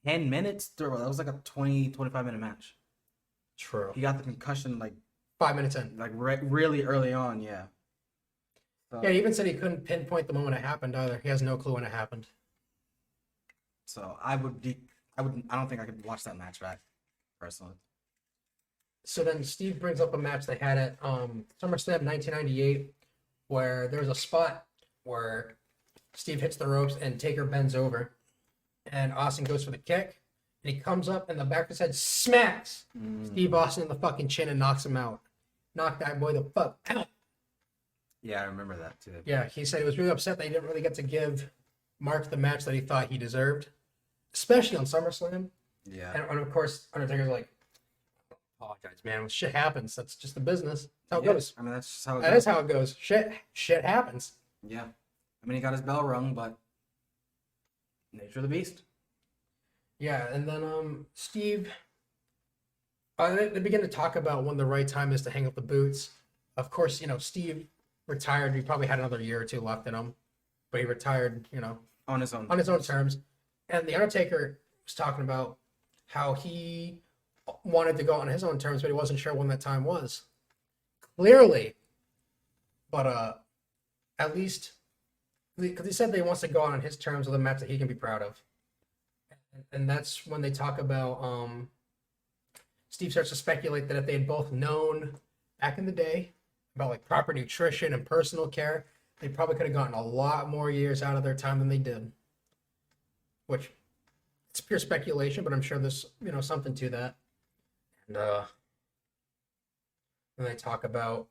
that. 10 minutes? That was like a 25 minute match. True. He got the concussion 5 minutes in. Really early on, yeah. So, Yeah, he even said he couldn't pinpoint the moment it happened either. He has no clue when it happened. So I don't think I could watch that match back, personally. So then Steve brings up a match they had at SummerSlam 1998 where there's a spot where Steve hits the ropes and Taker bends over and Austin goes for the kick and he comes up and the back of his head smacks Steve Austin in the fucking chin and knocks him out. Knock that boy the fuck out. Yeah, I remember that too. Yeah, he said he was really upset that he didn't really get to give Mark the match that he thought he deserved, especially on SummerSlam. Yeah. And of course, Undertaker's like, apologize, man. When shit happens, that's just the business. That's how it goes. That's just how it That goes. is how it goes. Shit happens. Yeah. He got his bell rung, but nature of the beast. Yeah, and then Steve, they begin to talk about when the right time is to hang up the boots. Of course, Steve retired. He probably had another year or two left in him, but he retired, On his own. on his own terms. And the Undertaker was talking about how he wanted to go on his own terms, but he wasn't sure when that time was. Clearly, but at least because he said that he wants to go on his terms with a match that he can be proud of. And that's when they talk about Steve starts to speculate that if they had both known back in the day about proper nutrition and personal care, they probably could have gotten a lot more years out of their time than they did. Which it's pure speculation, but I'm sure there's something to that. And then they talk about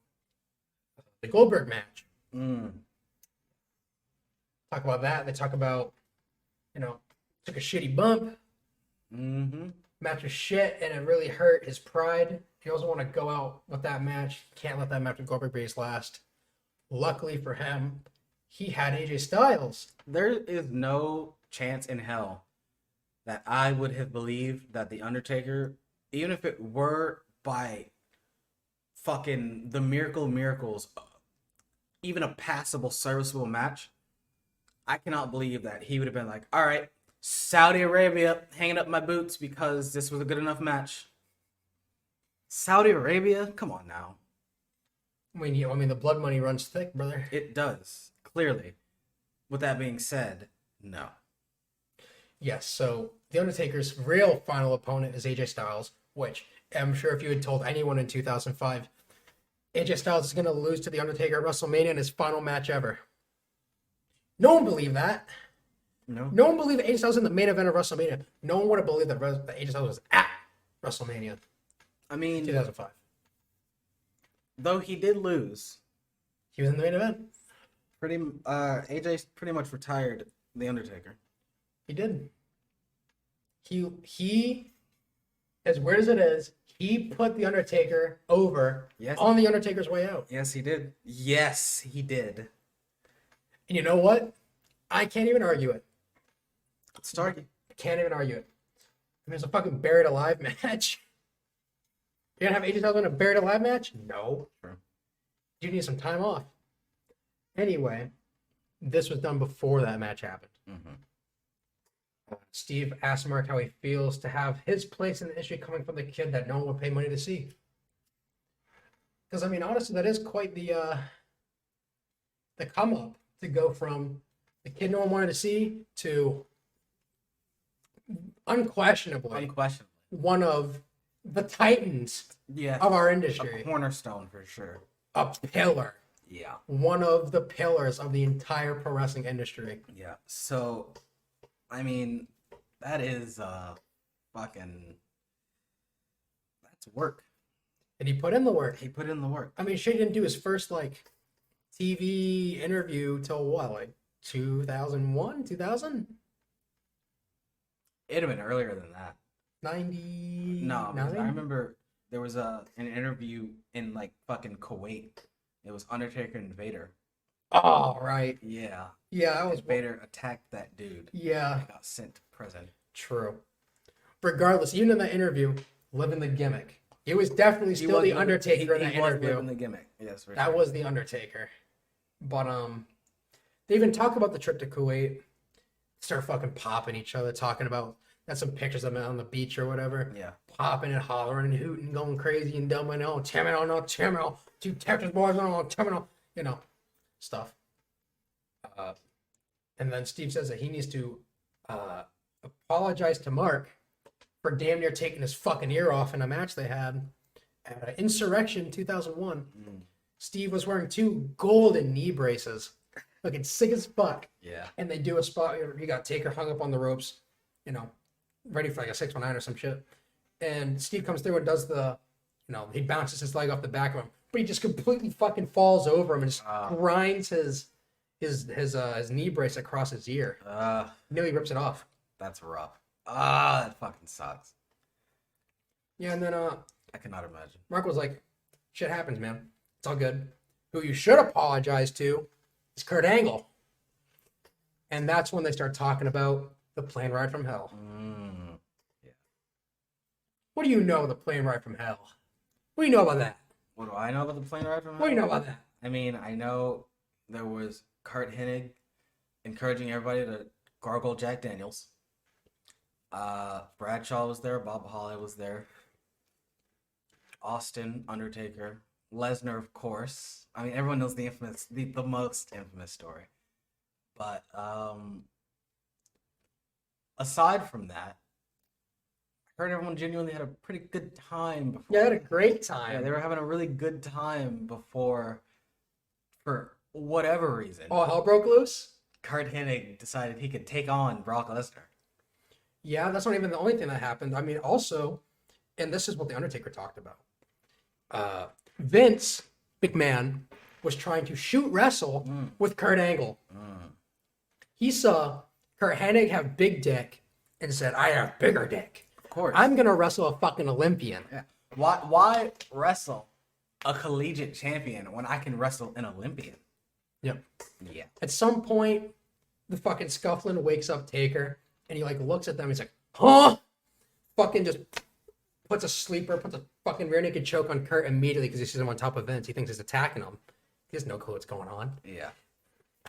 the Goldberg match. Talk about that. They talk about took a shitty bump. Match was shit, and it really hurt his pride. He doesn't want to go out with that match. Can't let that match with Goldberg be his last. Luckily for him, he had AJ Styles. There is no chance in hell that I would have believed that The Undertaker, even if it were by fucking the miracles, even a passable, serviceable match, I cannot believe that he would have been like, all right, Saudi Arabia, hanging up my boots because this was a good enough match. Saudi Arabia? Come on now. I mean, the blood money runs thick, brother. It does, clearly. With that being said, no. Yes, so The Undertaker's real final opponent is AJ Styles, which I'm sure if you had told anyone in 2005, AJ Styles is going to lose to The Undertaker at WrestleMania in his final match ever. No one believed that. No. No one believed AJ Styles was in the main event of WrestleMania. No one would have believed that AJ Styles was at WrestleMania I mean, 2005. though he did lose, He was in the main event. AJ pretty much retired The Undertaker. He did. He, as weird as it is, he put The Undertaker over on The Undertaker's way out. Yes, he did. Yes, he did. And you know what? I can't even argue it. Let's argue. I can't even argue it. I mean, it's a fucking buried alive match. You're gonna have AJ Styles win a buried alive match? No. Sure. You need some time off. Anyway, this was done before that match happened. Mm-hmm. Steve asked Mark how he feels to have his place in the industry coming from the kid that no one would pay money to see. Because I mean, honestly, that is quite the come up to go from the kid no one wanted to see to unquestionably one of the titans of our industry. A cornerstone for sure. A pillar. Yeah. One of the pillars of the entire pro wrestling industry. Yeah. So, I mean, that is fucking. That's work. And he put in the work. He put in the work. I mean, shit, he didn't do his first TV interview till what, 2001, 2000? It'd have been earlier than that. 90. No, because I remember there was an interview in fucking Kuwait. It was Undertaker and Vader. Oh, right. Yeah. Yeah, that was Vader attacked that dude. Yeah. Got sent to prison. True. Regardless, even in that interview, living the gimmick. He was definitely still the Undertaker in that interview. Living the gimmick. Yes, that was the Undertaker. But they even talk about the trip to Kuwait. Start fucking popping each other, talking about that's some pictures of them on the beach or whatever. Yeah. Popping and hollering and hooting, going crazy and dumb and oh, terminal, no terminal. 2 Texas boys, no terminal. You know, stuff. And then Steve says that he needs to apologize to Mark for damn near taking his fucking ear off in a match they had at Insurrection 2001. Steve was wearing 2 golden knee braces, looking sick as fuck. Yeah. And they do a spot where you got Taker hung up on the ropes, ready for a 619 or some shit. And Steve comes through and does he bounces his leg off the back of him, but he just completely fucking falls over him and just grinds his knee brace across his ear. Nearly rips it off. That's rough. That fucking sucks. Yeah, and then I cannot imagine. Mark was like, shit happens, man. It's all good. Who you should apologize to is Kurt Angle. And that's when they start talking about the plane ride from hell. Yeah. What do you know of the plane ride from hell? What do you know about that? What do I know about the plane ride from hell? What do you know about that? I mean, I know there was Kurt Hennig encouraging everybody to gargle Jack Daniels. Bradshaw was there. Bob Holly was there. Austin, Undertaker, Lesnar, of course. I mean, everyone knows the most infamous story. But aside from that, I heard everyone genuinely had a pretty good time before. Yeah, they had a great time. Yeah, they were having a really good time before, for whatever reason. Oh, hell broke loose? Kurt Hennig decided he could take on Brock Lesnar. Yeah, that's not even the only thing that happened. I mean, also, and this is what The Undertaker talked about. Vince McMahon was trying to shoot wrestle with Kurt Angle. He saw Kurt Hennig have big dick and said, I have bigger dick. Of course. I'm going to wrestle a fucking Olympian. Yeah. Why wrestle a collegiate champion when I can wrestle an Olympian? Yep. Yeah. At some point, the fucking Scufflin wakes up Taker and he looks at them. He's like, huh? Fucking just puts a fucking rear naked choke on Kurt immediately because he sees him on top of Vince. He thinks he's attacking him. He has no clue what's going on. Yeah.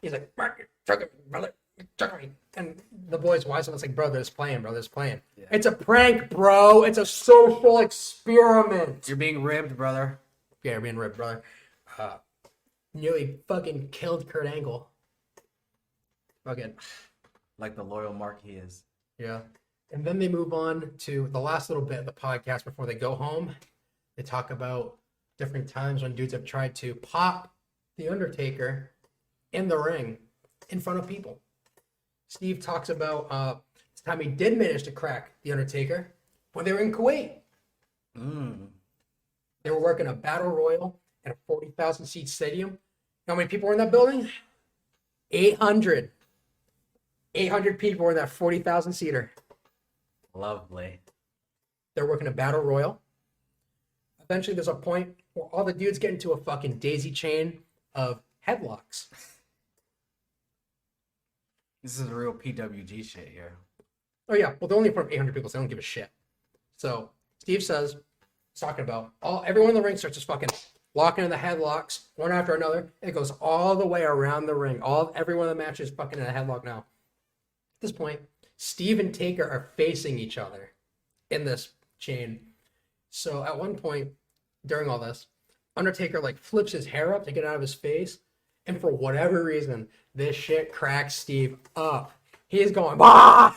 He's like, "Mark, you're choking me, brother. You're choking me." And the boys wise up. It's like, "Bro, they're just playing, bro. They're just playing. Yeah. It's a prank, bro. It's a social experiment." You're being ribbed, brother. Yeah, you're being ripped, brother. Nearly fucking killed Kurt Angle. Fucking. Like the loyal mark he is. Yeah. And then they move on to the last little bit of the podcast before they go home. They talk about different times when dudes have tried to pop the Undertaker in the ring in front of people. Steve talks about this time he did manage to crack the Undertaker when they were in Kuwait. They were working a battle royal at a 40,000 seat stadium. You know how many people were in that building? 800. 800 people were in that 40,000 seater. Lovely. They're working a battle royal. Eventually, there's a point where all the dudes get into a fucking daisy chain of headlocks. This is a real PWG shit here. Oh, yeah. Well, they're only in front of 800 people, so they don't give a shit. So, Steve says, he's talking about, everyone in the ring starts just fucking locking in the headlocks, one after another. It goes all the way around the ring. Everyone in the match is fucking in a headlock now. At this point, Steve and Taker are facing each other in this chain. So at one point during all this, Undertaker like flips his hair up to get out of his face. And for whatever reason, this shit cracks Steve up. He is going right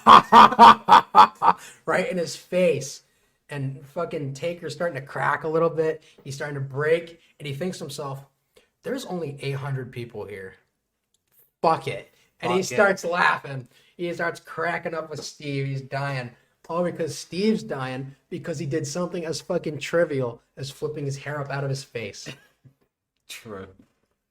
in his face. And fucking Taker's starting to crack a little bit. He's starting to break. And he thinks to himself, there's only 800 people here. Fuck it. And he starts laughing. He starts cracking up with Steve. He's dying. All because Steve's dying because he did something as fucking trivial as flipping his hair up out of his face. True.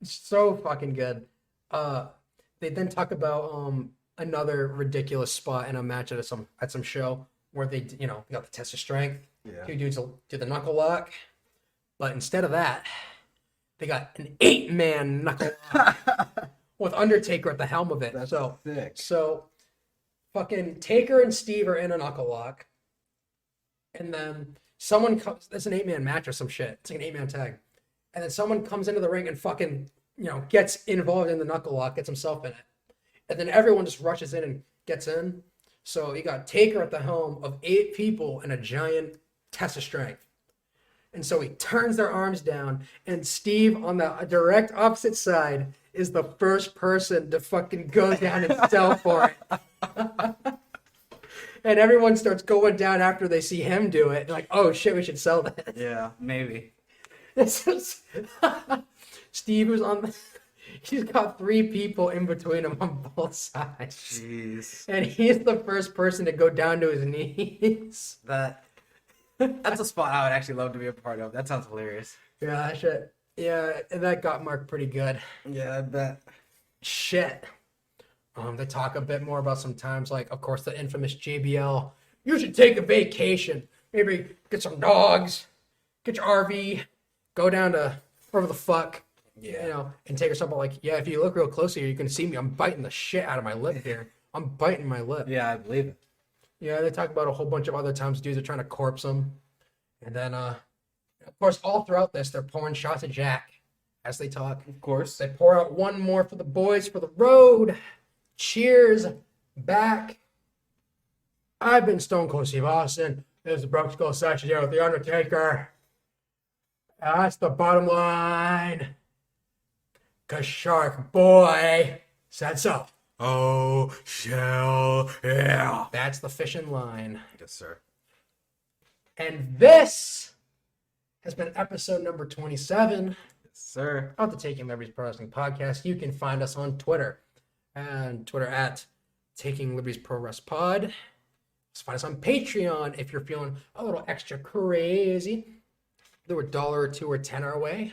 So fucking good. They then talk about another ridiculous spot in a match at some show where they got the test of strength. Yeah. Two dudes will do the knuckle lock. But instead of that, they got an 8-man knuckle lock with Undertaker at the helm of it. That's so sick. So fucking Taker and Steve are in a knuckle lock. And then someone comes, it's an 8-man match or some shit. It's like an 8-man tag. And then someone comes into the ring and fucking, gets involved in the knuckle lock, gets himself in it. And then everyone just rushes in and gets in. So you got Taker at the helm of 8 people and a giant test of strength. And so he turns their arms down, and Steve on the direct opposite side is the first person to fucking go down and sell for it. And everyone starts going down after they see him do it. They're like, oh shit, we should sell that. Yeah, maybe. Steve was he's got 3 people in between him on both sides. Jeez. And he's the first person to go down to his knees. That's a spot I would actually love to be a part of. That sounds hilarious. Yeah, that shit. Yeah, that got Mark pretty good. Yeah, I bet. Shit. They talk a bit more about some times, like, of course, the infamous JBL. You should take a vacation. Maybe get some dogs, get your RV, go down to wherever the fuck, and take yourself out. Like, yeah, if you look real close here, you can see me. I'm biting the shit out of my lip here. I'm biting my lip. Yeah, I believe it. Yeah, they talk about a whole bunch of other times dudes are trying to corpse him. And then, of course, all throughout this, they're pouring shots at Jack as they talk. Of course. They pour out one more for the boys for the road. Cheers. Back. I've been Stone Cold Steve Austin. This is the Broke Skull section here with The Undertaker. That's the bottom line. 'Cause Shark Boy said so. Oh, shell, yeah. That's the fishing line. Yes, sir. And this has been episode number 27 Yes, sir. of the Taking Liberties Pro Wrestling Podcast. You can find us on Twitter. And Twitter at Taking Liberties Pro Wrestling Pod. Just find us on Patreon if you're feeling a little extra crazy. There were $1 or $2 or $10 our way.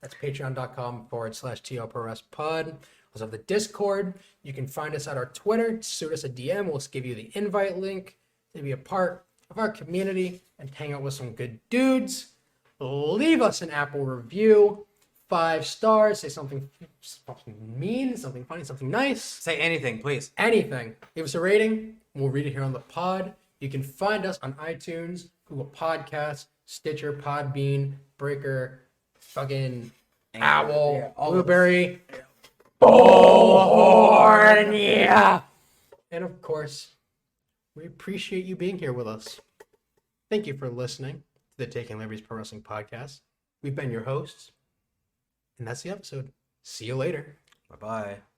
That's patreon.com/TL Pro Wrestling Pod. Also have the Discord. You can find us at our Twitter. Shoot us a DM. We'll give you the invite link to be a part of our community and hang out with some good dudes. Leave us an Apple review. 5 stars. Say something mean, something funny, something nice. Say anything, please. Anything. Give us a rating. We'll read it here on the pod. You can find us on iTunes, Google Podcasts, Stitcher, Podbean, Breaker, fucking Owl, yeah, all of Blueberry, Bullhorn, yeah. And of course, we appreciate you being here with us. Thank you for listening to the Taking Liberties Pro Wrestling Podcast. We've been your hosts, and that's the episode. See you later. Bye-bye.